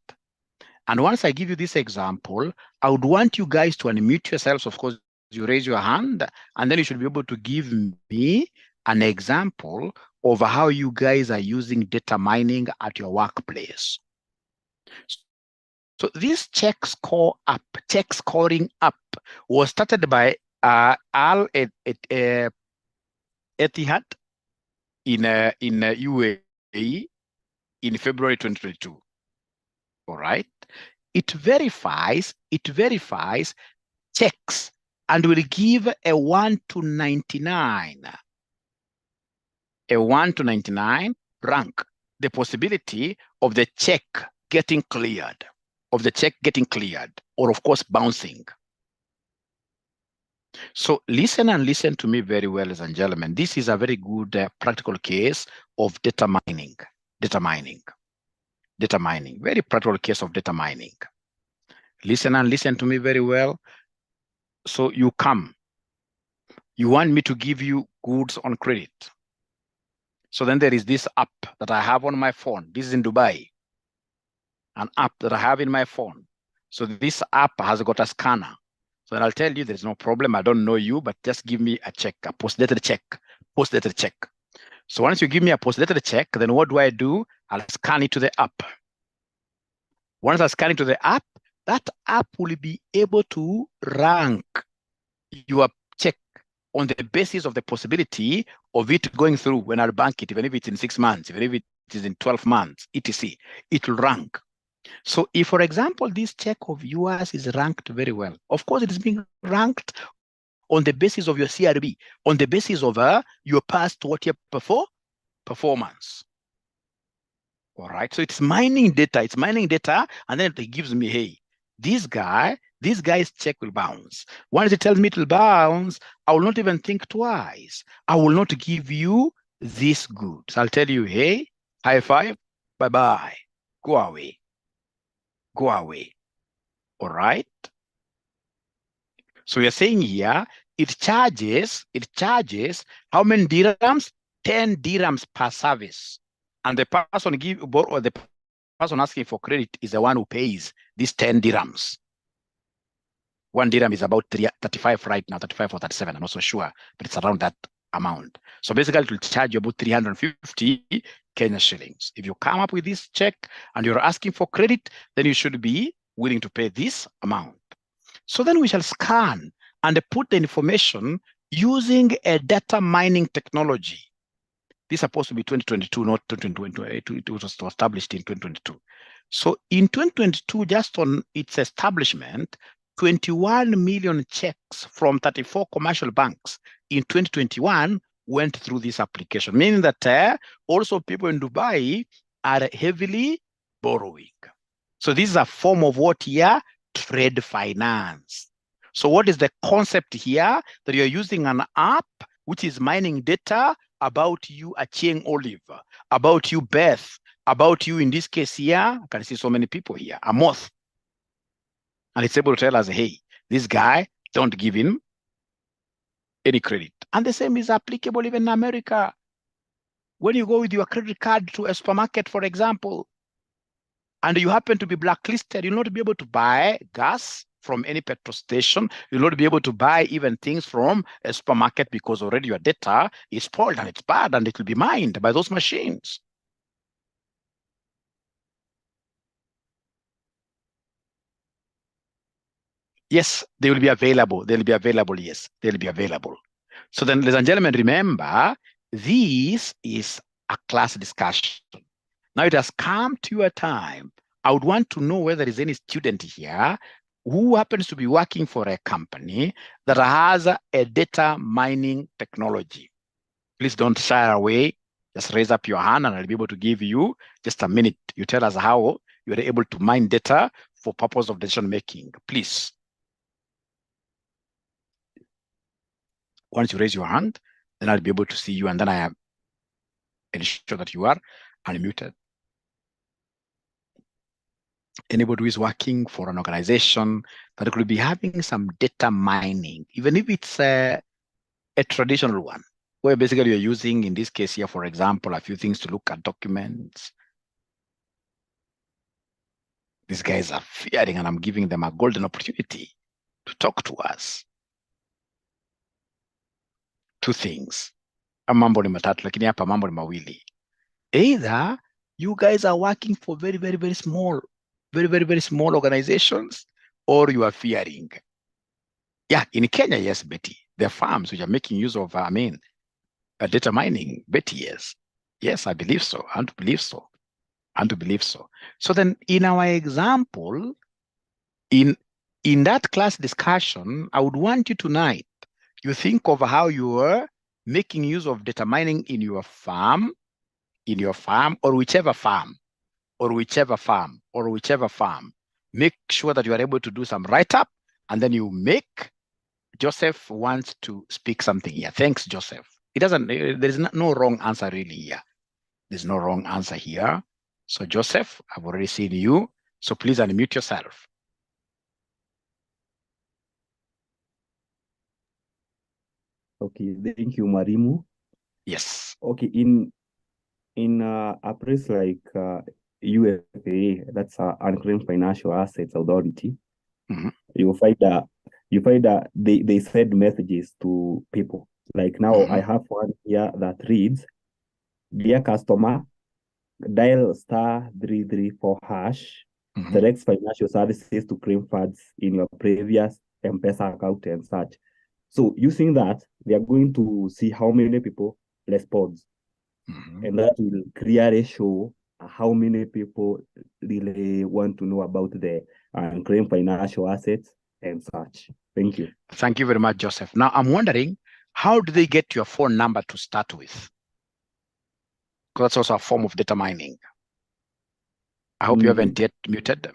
And once I give you this example, I would want you guys to unmute yourselves. Of course, you raise your hand, and then you should be able to give me an example of how you guys are using data mining at your workplace. So this check scoring app was started by Al Etihad in UAE in February 2022. All right. It verifies checks and will give a 1 to 99. A 1 to 99 rank the possibility of the check getting cleared, or of course bouncing. So listen to me very well, ladies and gentlemen. This is a very good practical case of data mining. Very practical case of data mining. Listen to me very well. So you want me to give you goods on credit. So then there is this app that I have on my phone. This is in Dubai. An app that I have in my phone. So this app has got a scanner. So then I'll tell you there's no problem. I don't know you, but just give me a check, a post-dated check. So once you give me a post-dated check, then what do? I'll scan it to the app. Once I scan it to the app, that app will be able to rank your check on the basis of the possibility of it going through when I bank it, even if it's in 6 months, even if is in 12 months, etc. It will rank. So if, for example, this check of yours is ranked very well, of course, it is being ranked on the basis of your CRB, on the basis of your past what year before performance. All right. So it's mining data. It's mining data, and then it gives me, hey, this guy's check will bounce. Once it tells me it will bounce, I will not even think twice. I will not give you this goods. I'll tell you, hey, high five, bye-bye. Go away. Go away. All right. So you're saying here, it charges how many dirhams? 10 dirhams per service. And the person the person asking for credit is the one who pays these 10 dirhams. 1 dirham is about 35 right now, 35 or 37, I'm not so sure, but it's around that amount. So basically it will charge you about 350 Kenya shillings. If you come up with this check and you're asking for credit, then you should be willing to pay this amount. So then we shall scan and put the information using a data mining technology. This is supposed to be 2022, not 2022. It was established in 2022. So in 2022, just on its establishment, 21 million checks from 34 commercial banks in 2021 went through this application, meaning that also people in Dubai are heavily borrowing. So this is a form of what here? Trade finance. So what is the concept here? That you're using an app which is mining data about you, Achieng Olive, about you, Beth, about you, in this case here, I can see so many people here, Amoth. And it's able to tell us, hey, this guy, don't give him any credit. And the same is applicable even in America. When you go with your credit card to a supermarket, for example, and you happen to be blacklisted, you'll not be able to buy gas from any petrol station. You'll not be able to buy even things from a supermarket because already your data is spoiled and it's bad and it will be mined by those machines. Yes, they will be available. They'll be available. Yes, they'll be available. So then, ladies and gentlemen, remember, this is a class discussion. Now it has come to your time. I would want to know whether there is any student here who happens to be working for a company that has a data mining technology. Please don't shy away. Just raise up your hand and I'll be able to give you just a minute. You tell us how you're able to mine data for purpose of decision making, please. Once you raise your hand, then I'll be able to see you, and then I am ensure that you are unmuted. Anybody who is working for an organization that could be having some data mining, even if it's a traditional one, where basically you're using, in this case here, for example, a few things to look at documents. These guys are fearing, and I'm giving them a golden opportunity to talk to us. Two things. Mambo ni matatu, lakini hapa mambo ni mawili. Either you guys are working for very, very, very small, very small organizations, or you are fearing. Yeah, in Kenya, yes, Betty, there are farms which are making use of, data mining. Betty, yes. Yes, I believe so. And to believe so. And to believe so. So then in our example, in that class discussion, I would want you tonight, you think of how you are making use of data mining in your farm, or whichever farm. Make sure that you are able to do some write-up, and then you make. Joseph wants to speak something here. Thanks, Joseph. It doesn't, there is no wrong answer really here. There's no wrong answer here. So Joseph, I've already seen you. So please unmute yourself. Okay, thank you, Marimu. Yes. Okay, in a place like UFA, that's Unclaimed Financial Assets Authority, you find that they send messages to people. Like now, I have one here that reads, "Dear customer, dial *334#, select financial services to claim funds in your previous M-Pesa account and such." So using that, they are going to see how many people respond. and that will clearly show how many people really want to know about the unclaimed financial assets and such. Thank you. Thank you very much, Joseph. Now, I'm wondering, how do they get your phone number to start with? Because that's also a form of data mining. I hope you haven't yet muted.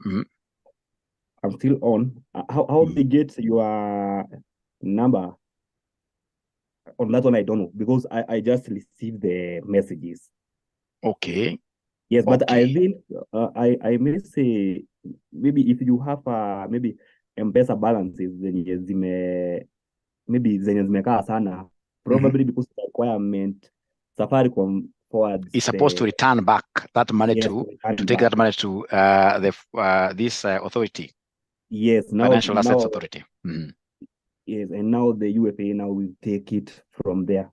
I'm still on. How they get your number? On that one, I don't know, because I just received the messages. Okay. Yes, but I think I may say, maybe if you have maybe M-Pesa balances maybe zenye zimekaa sana, probably because the requirement Safaricom forwards is supposed to return back that money to take that money to this authority. Yes, now Financial Assets Authority. Yes, and now the UFA now will take it from there.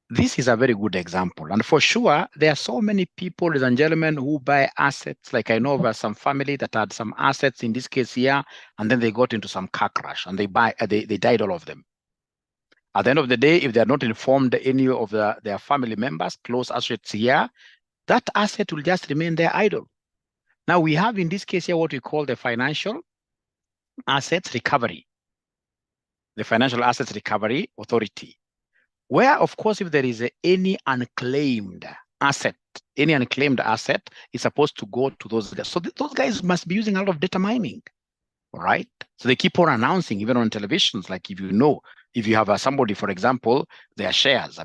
This is a very good example. And for sure, there are so many people, ladies and gentlemen, who buy assets. Like I know of some family that had some assets in this case here, and then they got into some car crash and they died, all of them. At the end of the day, if they're not informed any of their family members, close assets here, that asset will just remain there idle. Now we have in this case here what we call the financial assets recovery, the Financial Assets Recovery Authority, where of course if there is any unclaimed asset is supposed to go to those guys. So those guys must be using a lot of data mining, right? So they keep on announcing even on televisions, like if you have somebody, for example, their shares,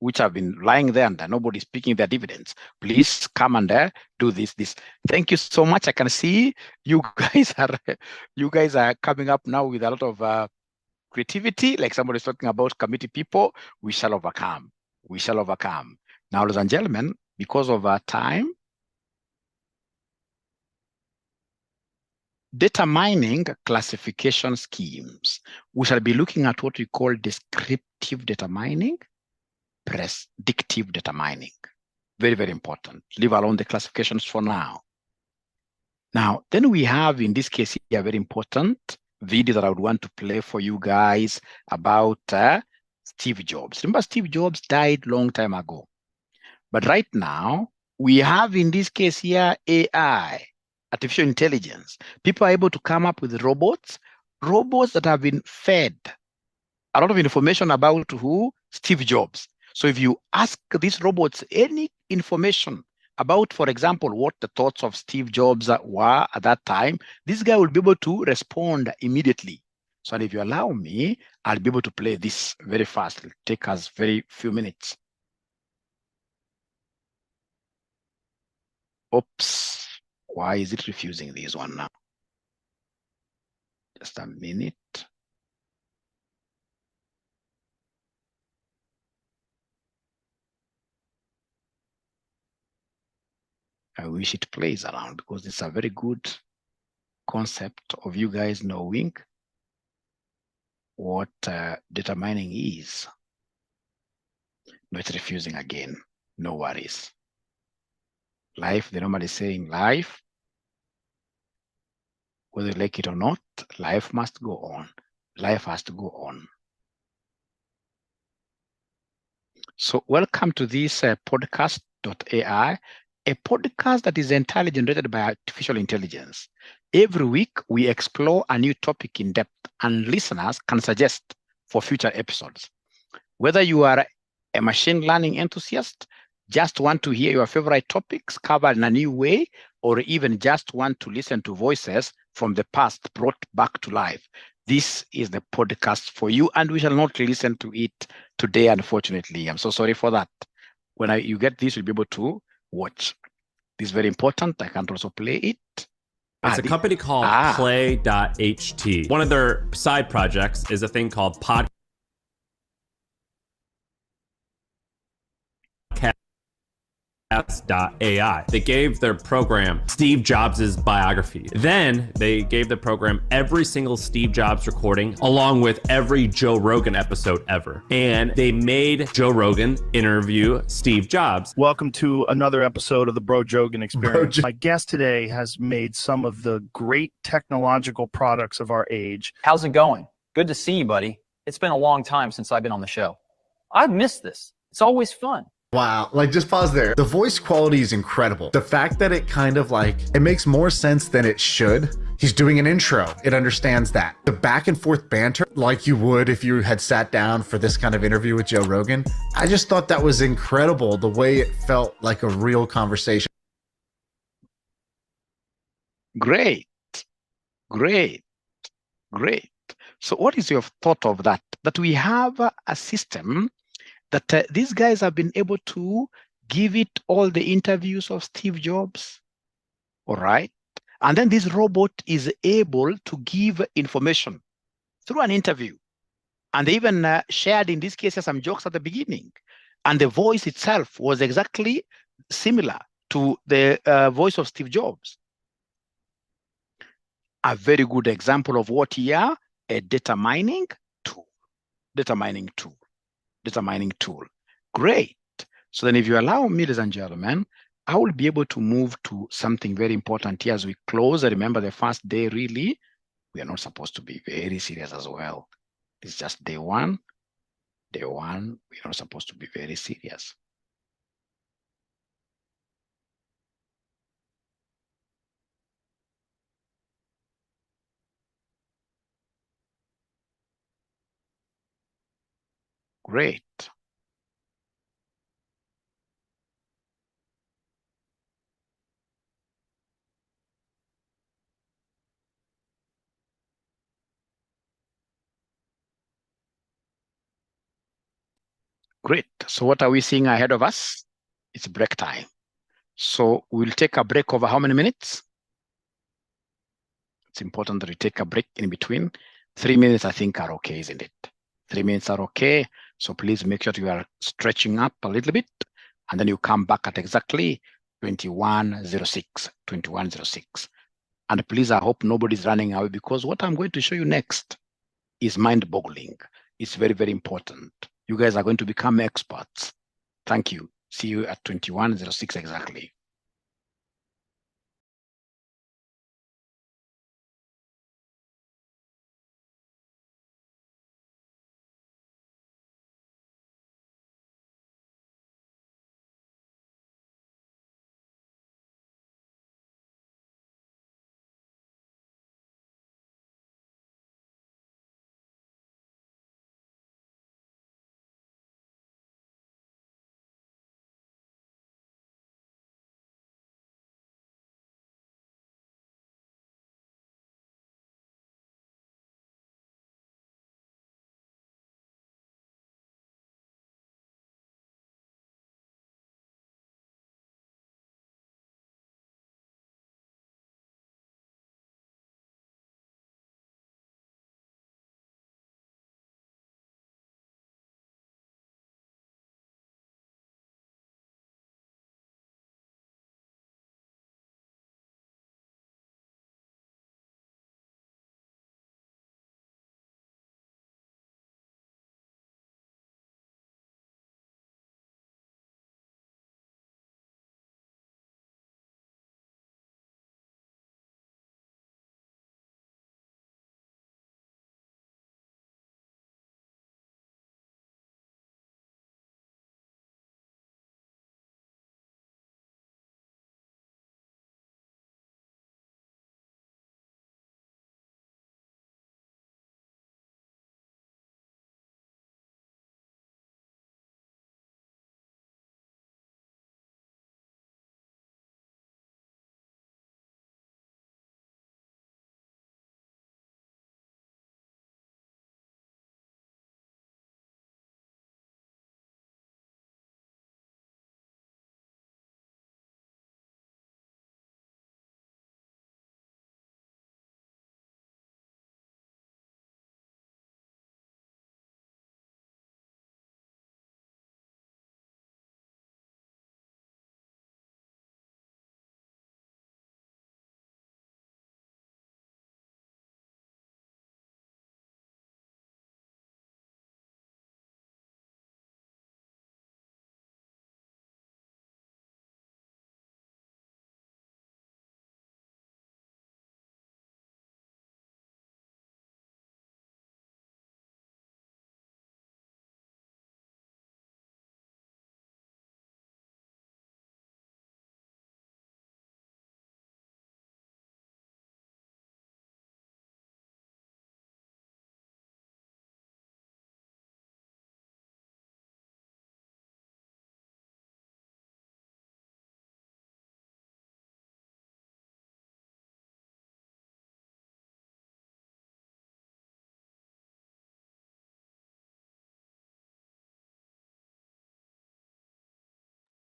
which have been lying there and nobody's picking their dividends, please come and do this. Thank you so much. I can see you guys are coming up now with a lot of creativity, like somebody's talking about committee people. We shall overcome. We shall overcome. Now, ladies and gentlemen, because of our time, data mining classification schemes. We shall be looking at what we call descriptive data mining, predictive data mining. Very, very important. Leave alone the classifications for now. Now, then we have, in this case, a very important video that I would want to play for you guys about Steve Jobs. Remember, Steve Jobs died long time ago. But right now, we have, in this case here, AI, artificial intelligence. People are able to come up with robots that have been fed a lot of information about who? Steve Jobs. So if you ask these robots any information about, for example, what the thoughts of Steve Jobs were at that time, this guy will be able to respond immediately. So if you allow me, I'll be able to play this very fast. It'll take us very few minutes. Oops, why is it refusing this one now? Just a minute. I wish it plays around because it's a very good concept of you guys knowing what data mining is. No, it's refusing again. No worries. Life, they're normally saying life, whether you like it or not, life must go on. Life has to go on. So welcome to this podcast.ai, a podcast that is entirely generated by artificial intelligence. Every week, we explore a new topic in depth, and listeners can suggest for future episodes. Whether you are a machine learning enthusiast, just want to hear your favorite topics covered in a new way, or even just want to listen to voices from the past brought back to life, this is the podcast for you, and we shall not listen to it today, unfortunately. I'm so sorry for that. When you get this, you'll be able to watch. This is very important. I can't also play it. It's a company called Play.ht. One of their side projects is a thing called Podcast.ai. They gave their program Steve Jobs' biography. Then they gave the program every single Steve Jobs recording along with every Joe Rogan episode ever. And they made Joe Rogan interview Steve Jobs. Welcome to another episode of the Bro Jogan Experience. My guest today has made some of the great technological products of our age. How's it going? Good to see you, buddy. It's been a long time since I've been on the show. I've missed this. It's always fun. Wow, like just pause there. The voice quality is incredible. The fact that it kind of like, it makes more sense than it should. He's doing an intro, it understands that. The back and forth banter, like you would if you had sat down for this kind of interview with Joe Rogan, I just thought that was incredible, the way it felt like a real conversation. Great, great, great. So what is your thought of that? That we have a system that these guys have been able to give it all the interviews of Steve Jobs, all right? And then this robot is able to give information through an interview. And they even shared, in this case, some jokes at the beginning. And the voice itself was exactly similar to the voice of Steve Jobs. A very good example of what here, a data mining tool. Data mining tool. Data mining tool. Great. So then if you allow me, ladies and gentlemen, I will be able to move to something very important here as we close. Remember, the first day, really, we are not supposed to be very serious as well. It's just day one. Day one, we are not supposed to be very serious. Great. Great. So what are we seeing ahead of us? It's break time. So we'll take a break over how many minutes? It's important that we take a break in between. 3 minutes, I think, are okay, isn't it? 3 minutes are okay. So please make sure you are stretching up a little bit, and then you come back at exactly 21:06, 21:06. And please, I hope nobody's running away, because what I'm going to show you next is mind-boggling. It's very, very important. You guys are going to become experts. Thank you. See you at 21:06 exactly.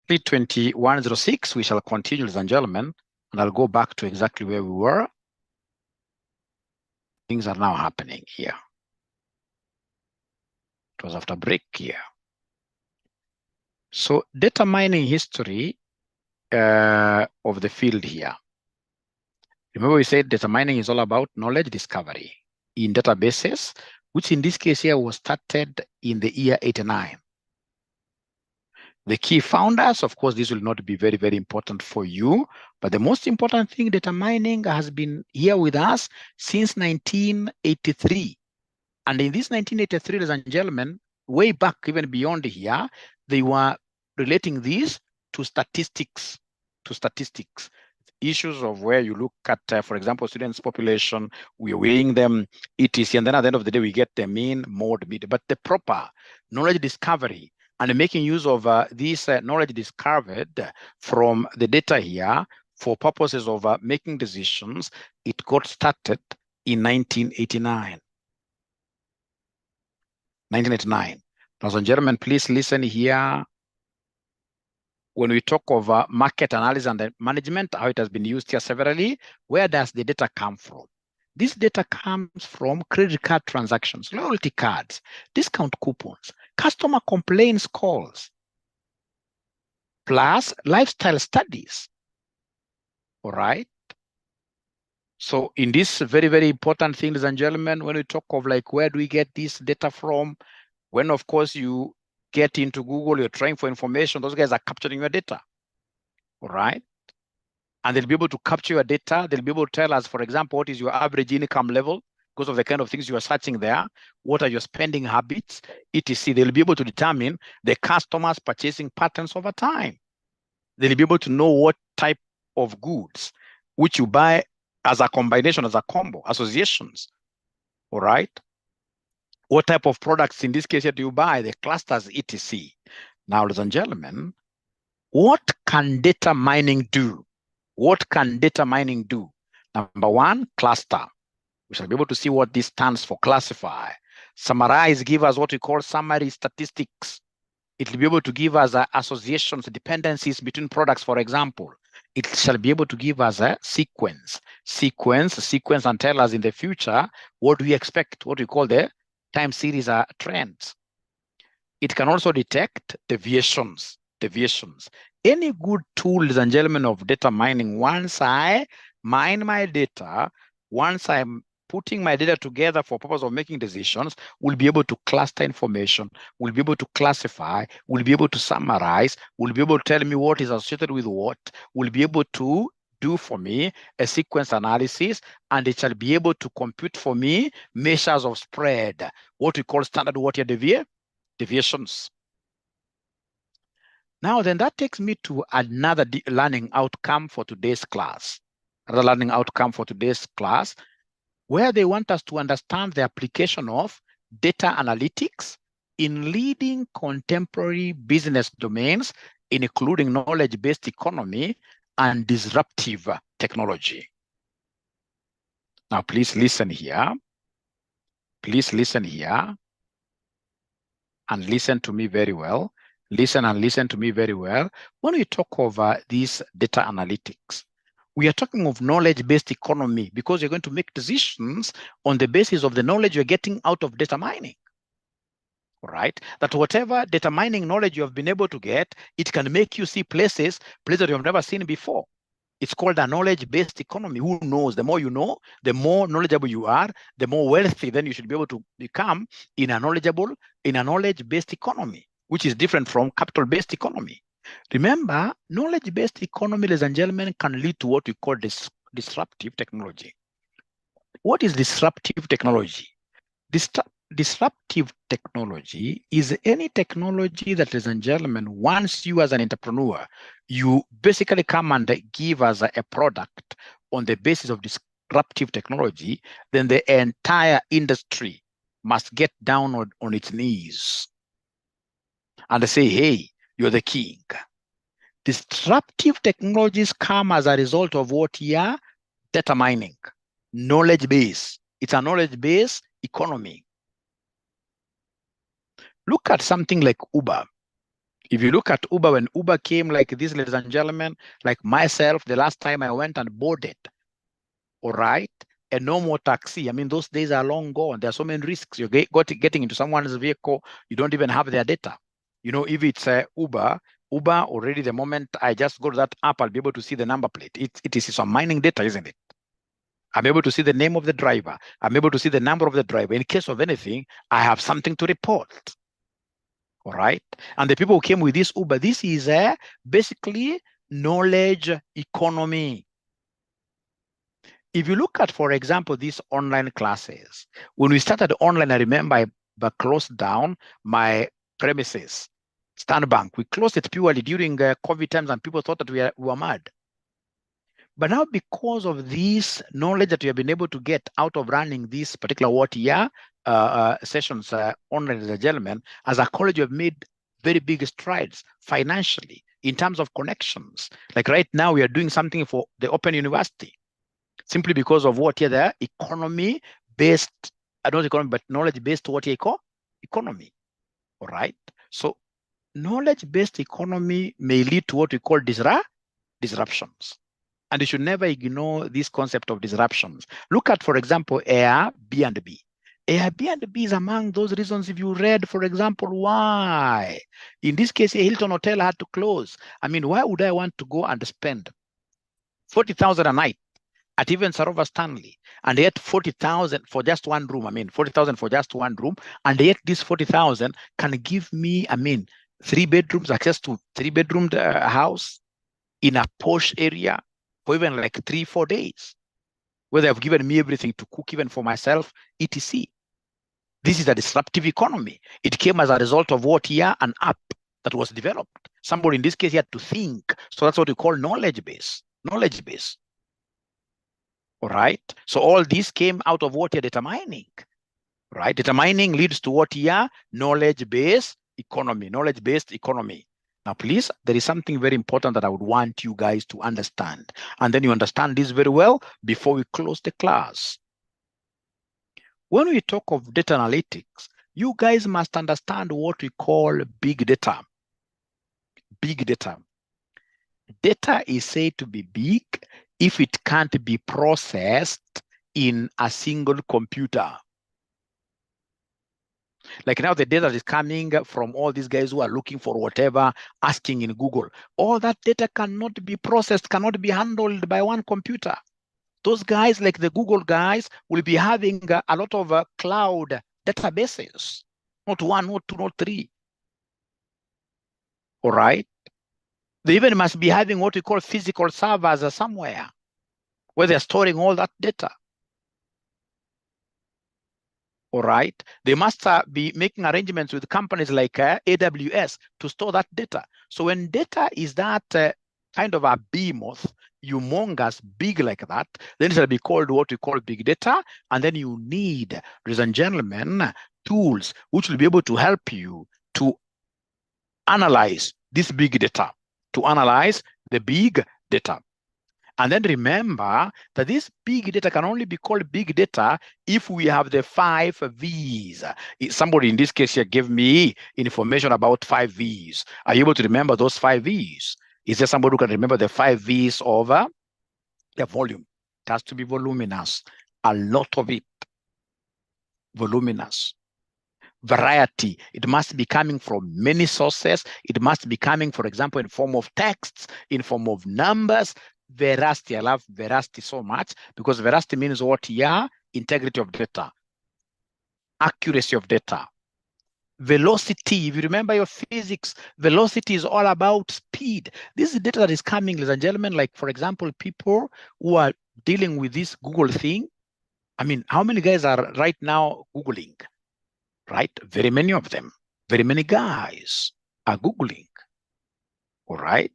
2106, we shall continue, ladies and gentlemen, and I'll go back to exactly where we were. Things are now happening here. It was after break here. So data mining history of the field here. Remember we said data mining is all about knowledge discovery in databases, which in this case here was started in the year 89. The key founders, of course, this will not be very, very important for you, but the most important thing, data mining has been here with us since 1983. And in this 1983, ladies and gentlemen, way back, even beyond here, they were relating this to statistics, issues of where you look at, for example, students' population, we're weighing them, etc. And then at the end of the day, we get the mean, mode, median. But the proper knowledge discovery and making use of this knowledge discovered from the data here for purposes of making decisions, it got started in 1989. 1989. Ladies and gentlemen, please listen here. When we talk of market analysis and management, how it has been used here severally, where does the data come from? This data comes from credit card transactions, loyalty cards, discount coupons, customer complaints calls, plus lifestyle studies. All right. So in this very, very important thing, ladies and gentlemen, when we talk of like, where do we get this data from? When, of course, you get into Google, you're trying for information, those guys are capturing your data. All right. And they'll be able to capture your data. They'll be able to tell us, for example, what is your average income level because of the kind of things you are searching there. What are your spending habits, etc. They'll be able to determine the customer's purchasing patterns over time. They'll be able to know what type of goods which you buy as a combination, as a combo, associations. All right. What type of products in this case do you buy, the clusters, etc. Now, ladies and gentlemen, what can data mining do? What can data mining do? Number one, cluster. We shall be able to see what this stands for, classify. Summarize, give us what we call summary statistics. It will be able to give us associations, dependencies between products, for example. It shall be able to give us a sequence, and tell us in the future what we expect, what we call the time series trends. It can also detect deviations. Any good tool, ladies and gentlemen, of data mining, once I mine my data, once I'm putting my data together for purpose of making decisions, will be able to cluster information, will be able to classify, will be able to summarize, will be able to tell me what is associated with what, will be able to do for me a sequence analysis, and it shall be able to compute for me measures of spread, what we call standard water deviations. Now, then that takes me to another learning outcome for today's class. Another learning outcome for today's class, where they want us to understand the application of data analytics in leading contemporary business domains, including knowledge-based economy and disruptive technology. Now, please listen here. Please listen here and listen to me very well. Listen and listen to me very well. When we talk of this data analytics, we are talking of knowledge-based economy because you're going to make decisions on the basis of the knowledge you're getting out of data mining. All right? That whatever data mining knowledge you have been able to get, it can make you see places that you have never seen before. It's called a knowledge-based economy. Who knows? The more you know, the more knowledgeable you are, the more wealthy then you should be able to become in a knowledge-based economy, which is different from capital-based economy. Remember, knowledge-based economy, ladies and gentlemen, can lead to what we call disruptive technology. What is disruptive technology? Disruptive technology is any technology that, ladies and gentlemen, once you as an entrepreneur, you basically come and give us a product on the basis of disruptive technology, then the entire industry must get down on its knees and say, hey, you're the king. Disruptive technologies come as a result of what here? Data mining, knowledge base. It's a knowledge base economy. Look at something like Uber. If you look at Uber, when Uber came like this, ladies and gentlemen, like myself, the last time I went and boarded, all right, and no more taxi. I mean, those days are long gone. There are so many risks. You're getting into someone's vehicle, you don't even have their data. You know, if it's Uber already, the moment I just go to that app, I'll be able to see the number plate. It is some mining data, isn't it? I'm able to see the name of the driver. I'm able to see the number of the driver. In case of anything, I have something to report. All right. And the people who came with this Uber, this is basically knowledge economy. If you look at, for example, these online classes, when we started online, I remember I closed down my premises, Stanbank. We closed it purely during COVID times, and people thought that we were mad. But now, because of this knowledge that we have been able to get out of running these particular sessions online, ladies and gentlemen, as a college, we have made very big strides financially in terms of connections. Like right now, we are doing something for the Open University, simply because of the economy-based, not economy, but knowledge-based economy. All right. So knowledge-based economy may lead to what we call disruptions. And you should never ignore this concept of disruptions. Look at, for example, Airbnb. Airbnb is among those reasons, if you read, for example, why. In this case, a Hilton hotel had to close. I mean, why would I want to go and spend 40,000 a night at even Sarova Stanley, and yet 40,000 for just one room? I mean, 40,000 for just one room, and yet this 40,000 can give me, I mean, 3 bedrooms, access to 3-bedroom house in a posh area for even like 3-4 days, where they have given me everything to cook even for myself, etc. This is a disruptive economy. It came as a result of an app that was developed. Somebody in this case had to think. So that's what we call knowledge base. All right. So all this came out of data mining. Right? Data mining leads to knowledge-based economy. Now, please, there is something very important that I would want you guys to understand. And then you understand this very well before we close the class. When we talk of data analytics, you guys must understand what we call big data. Big data. Data is said to be big if it can't be processed in a single computer. Like now, the data that is coming from all these guys who are looking for whatever, asking in Google, all that data cannot be processed, cannot be handled by one computer. Those guys, like the Google guys, will be having a lot of cloud databases, not 1, not 2, not 3. All right. They even must be having what we call physical servers somewhere where they're storing all that data. All right. They must be making arrangements with companies like AWS to store that data. So when data is that kind of a behemoth, humongous, big like that, then it'll be called what we call big data. And then you need, ladies and gentlemen, tools which will be able to help you to analyze this big data, to analyze the big data. And then remember that this big data can only be called big data if we have the 5 V's. Somebody in this case here gave me information about 5 V's. Are you able to remember those 5 V's? Is there somebody who can remember the 5 V's of the volume? It has to be voluminous. A lot of it. Voluminous. Variety. It must be coming from many sources. It must be coming, for example, in form of texts, in form of numbers. Veracity. I love veracity so much because veracity means what? Integrity of data, accuracy of data. Velocity, if you remember your physics, velocity is all about speed. This is data that is coming, ladies and gentlemen, like, for example, people who are dealing with this Google thing. I mean, how many guys are right now Googling? Right? Very many of them. Very many guys are Googling. All right?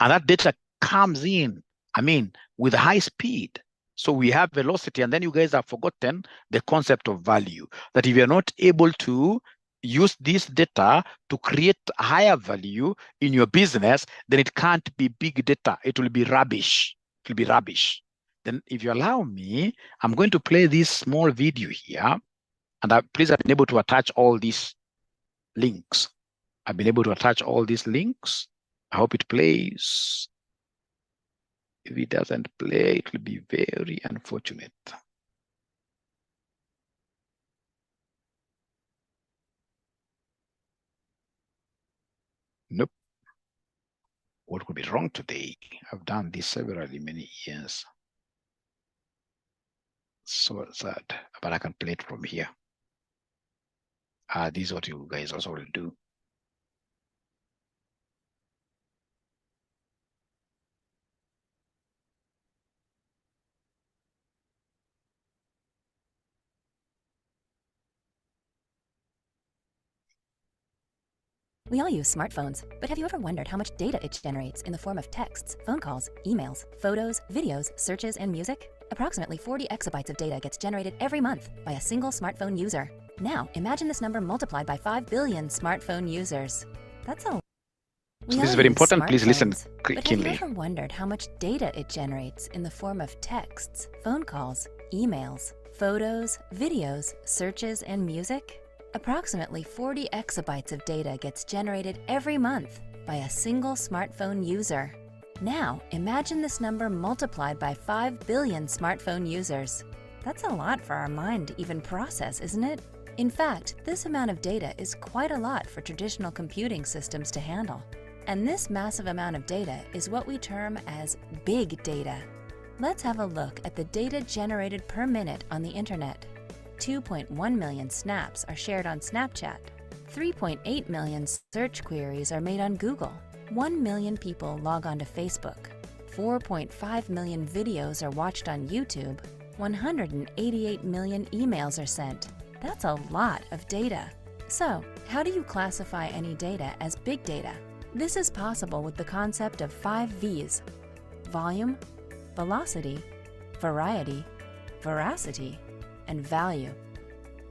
And that data comes in, I mean, with high speed. So we have velocity, and then you guys have forgotten the concept of value, that if you're not able to use this data to create higher value in your business, then it can't be big data. It will be rubbish. It will be rubbish. Then if you allow me, I'm going to play this small video here, and please have been able to attach all these links. I've been able to attach all these links. I hope it plays. If it doesn't play, it will be very unfortunate. Nope. What could be wrong today? I've done this severally many years. So sad, but I can play it from here. This is what you guys also will do. We all use smartphones, but have you ever wondered how much data it generates in the form of texts, phone calls, emails, photos, videos, searches, and music? Approximately 40 exabytes of data gets generated every month by a single smartphone user. Now, imagine this number multiplied by 5 billion smartphone users. That's a So this is very important. Please listen But have keenly. you ever wondered how much data it generates in the form of texts, phone calls, emails, photos, videos, searches, and music? Approximately 40 exabytes of data gets generated every month by a single smartphone user. Now, imagine this number multiplied by 5 billion smartphone users. That's a lot for our mind to even process, isn't it? In fact, this amount of data is quite a lot for traditional computing systems to handle. And this massive amount of data is what we term as big data. Let's have a look at the data generated per minute on the internet. 2.1 million snaps are shared on Snapchat. 3.8 million search queries are made on Google. 1 million people log on to Facebook. 4.5 million videos are watched on YouTube. 188 million emails are sent. That's a lot of data. So, how do you classify any data as big data? This is possible with the concept of 5 V's: volume, velocity, variety, veracity, and value.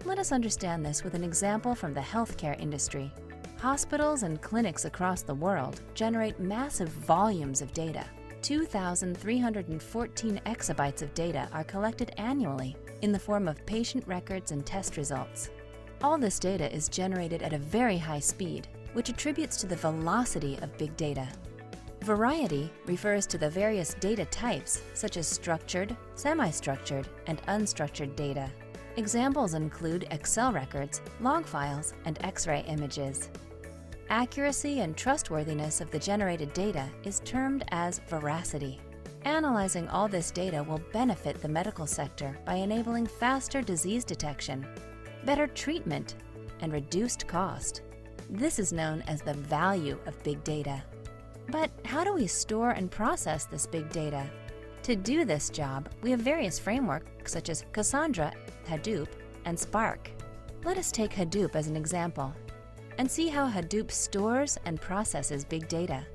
Let us understand this with an example from the healthcare industry. Hospitals and clinics across the world generate massive volumes of data. 2,314 exabytes of data are collected annually in the form of patient records and test results. All this data is generated at a very high speed, which attributes to the velocity of big data. Variety refers to the various data types, such as structured, semi-structured, and unstructured data. Examples include Excel records, log files, and X-ray images. Accuracy and trustworthiness of the generated data is termed as veracity. Analyzing all this data will benefit the medical sector by enabling faster disease detection, better treatment, and reduced cost. This is known as the value of big data. But how do we store and process this big data? To do this job, we have various frameworks such as Cassandra, Hadoop, and Spark. Let us take Hadoop as an example and see how Hadoop stores and processes big data.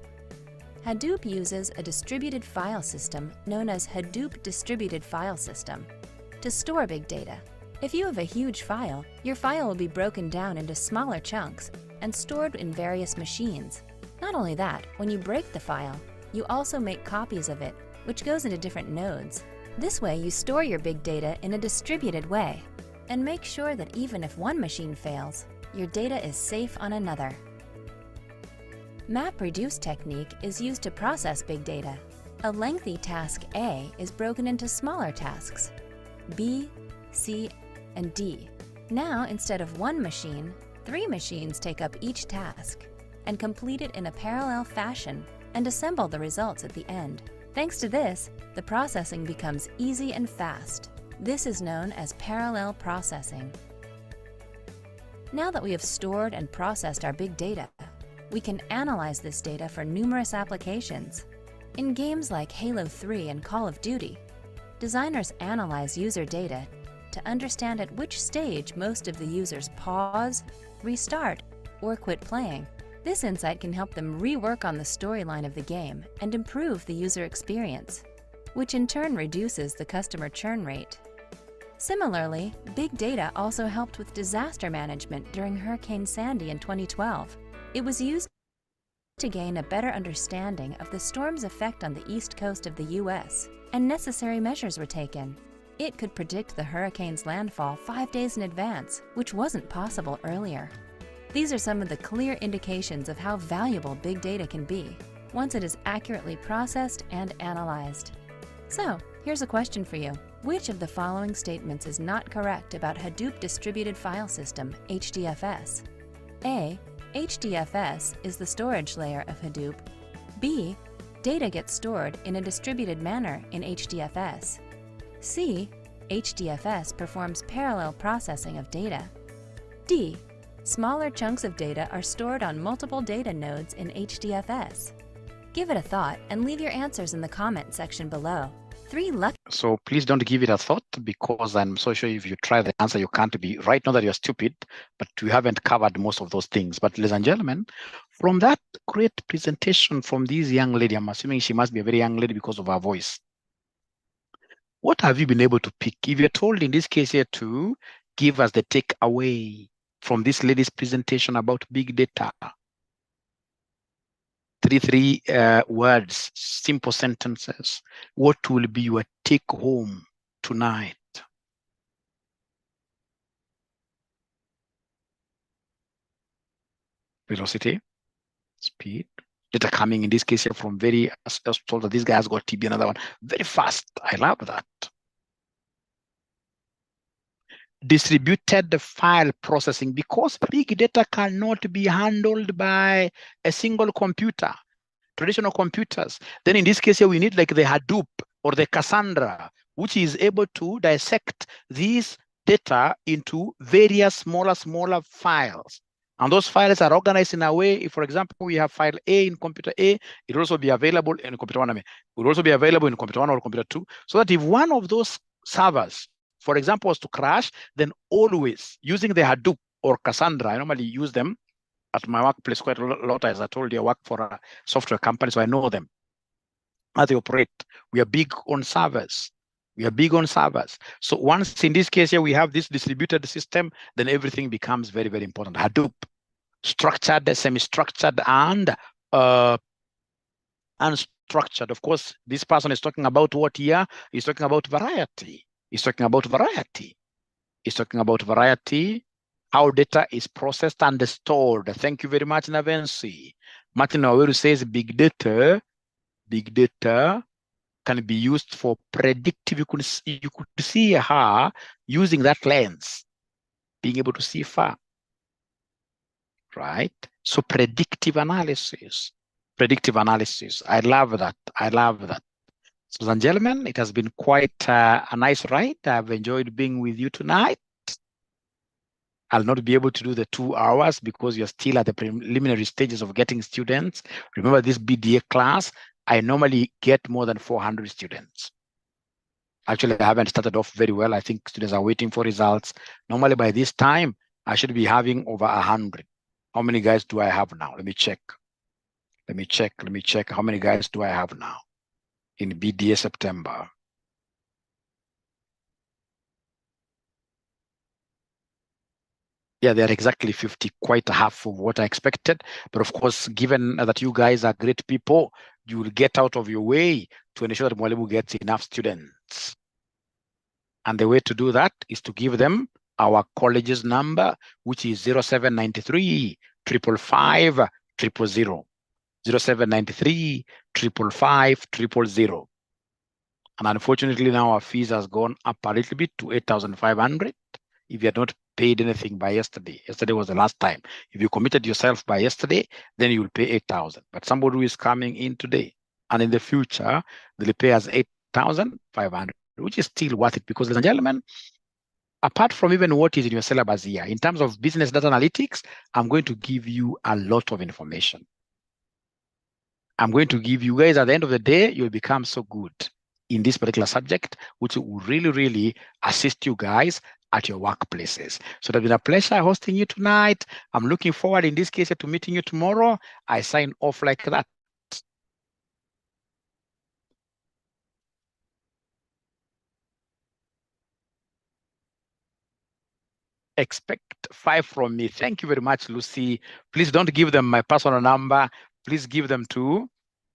Hadoop uses a distributed file system known as Hadoop Distributed File System to store big data. If you have a huge file, your file will be broken down into smaller chunks and stored in various machines. Not only that, when you break the file, you also make copies of it, which goes into different nodes. This way, you store your big data in a distributed way and make sure that even if one machine fails, your data is safe on another. MapReduce technique is used to process big data. A lengthy task A is broken into smaller tasks, B, C, and D. Now, instead of one machine, 3 machines take up each task and complete it in a parallel fashion and assemble the results at the end. Thanks to this, the processing becomes easy and fast. This is known as parallel processing. Now that we have stored and processed our big data, we can analyze this data for numerous applications. In games like Halo 3 and Call of Duty, designers analyze user data to understand at which stage most of the users pause, restart, or quit playing. This insight can help them rework on the storyline of the game and improve the user experience, which in turn reduces the customer churn rate. Similarly, big data also helped with disaster management during Hurricane Sandy in 2012. It was used to gain a better understanding of the storm's effect on the east coast of the U.S., and necessary measures were taken. It could predict the hurricane's landfall 5 days in advance, which wasn't possible earlier. These are some of the clear indications of how valuable big data can be once it is accurately processed and analyzed. So, here's a question for you. Which of the following statements is not correct about Hadoop Distributed File System, HDFS? A. HDFS is the storage layer of Hadoop. B. Data gets stored in a distributed manner in HDFS. C. HDFS performs parallel processing of data. D. Smaller chunks of data are stored on multiple data nodes in HDFS. Give it a thought and leave your answers in the comment section below. So please don't give it a thought, because I'm so sure if you try the answer, you can't be right. Not that you're stupid, but we haven't covered most of those things. But ladies and gentlemen, from that great presentation from this young lady, I'm assuming she must be a very young lady because of her voice. What have you been able to pick? If you're told in this case here to give us the takeaway from this lady's presentation about big data, three words, simple sentences, what will be your take home tonight? Velocity, speed, data coming in this case here from very, as told that this guy has got TB, another one, very fast. I love that. Distributed file processing, because big data cannot be handled by a single computer, traditional computers. Then in this case here, we need like the Hadoop or the Cassandra, which is able to dissect these data into various smaller files. And those files are organized in a way, if, for example, we have file A in computer A, it will also be available in computer 1. It will also be available in computer 1 or computer 2, so that if one of those servers, for example, was to crash, then always using the Hadoop or Cassandra, I normally use them at my workplace quite a lot. As I told you, I work for a software company, so I know them, how they operate. We are big on servers. So once in this case here, we have this distributed system, then everything becomes very, very important. Hadoop, structured, semi-structured, and unstructured. Of course, this person is talking about what here? He's talking about variety. He's talking about variety, how data is processed and stored. Thank you very much, Navensi. Martin Aweru says big data can be used for predictive. You could see her using that lens, being able to see far, right? So predictive analysis. I love that. So, ladies and gentlemen, it has been quite a nice ride. I've enjoyed being with you tonight. I'll not be able to do the 2 hours because you're still at the preliminary stages of getting students. Remember, this BDA class, I normally get more than 400 students. Actually, I haven't started off very well. I think students are waiting for results. Normally, by this time, I should be having over 100. How many guys do I have now? Let me check. How many guys do I have now in BDA September? Yeah, they're exactly 50, quite half of what I expected. But of course, given that you guys are great people, you will get out of your way to ensure that Mwalimu gets enough students. And the way to do that is to give them our college's number, which is 0793 555 000. 0793 555 000. And unfortunately, now our fees has gone up a little bit to 8,500. If you had not paid anything by yesterday was the last time. If you committed yourself by yesterday, then you will pay 8,000. But somebody who is coming in today and in the future, they'll pay us 8,500, which is still worth it, because, ladies and gentlemen, apart from even what is in your syllabus here, in terms of business data analytics, I'm going to give you a lot of information. I'm going to give you guys, at the end of the day, you'll become so good in this particular subject, which will really, really assist you guys at your workplaces. So it's been a pleasure hosting you tonight. I'm looking forward, in this case, to meeting you tomorrow. I sign off like that. Expect 5 from me. Thank you very much, Lucy. Please don't give them my personal number. Please give them to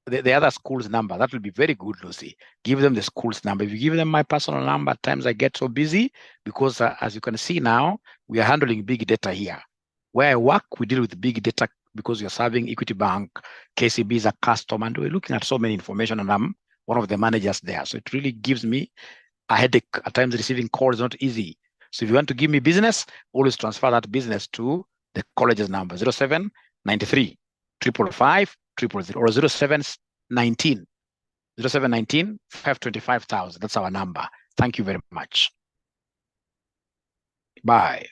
the other school's number. That will be very good, Lucy. Give them the school's number. If you give them my personal number, at times I get so busy because as you can see now, we are handling big data here. Where I work, we deal with big data because you're serving Equity Bank, KCB is a customer, and we're looking at so many information, and I'm one of the managers there. So it really gives me a headache. At times receiving calls is not easy. So if you want to give me business, always transfer that business to the college's number, 0793 555 000 or 0719 525,000. That's our number. Thank you very much. Bye.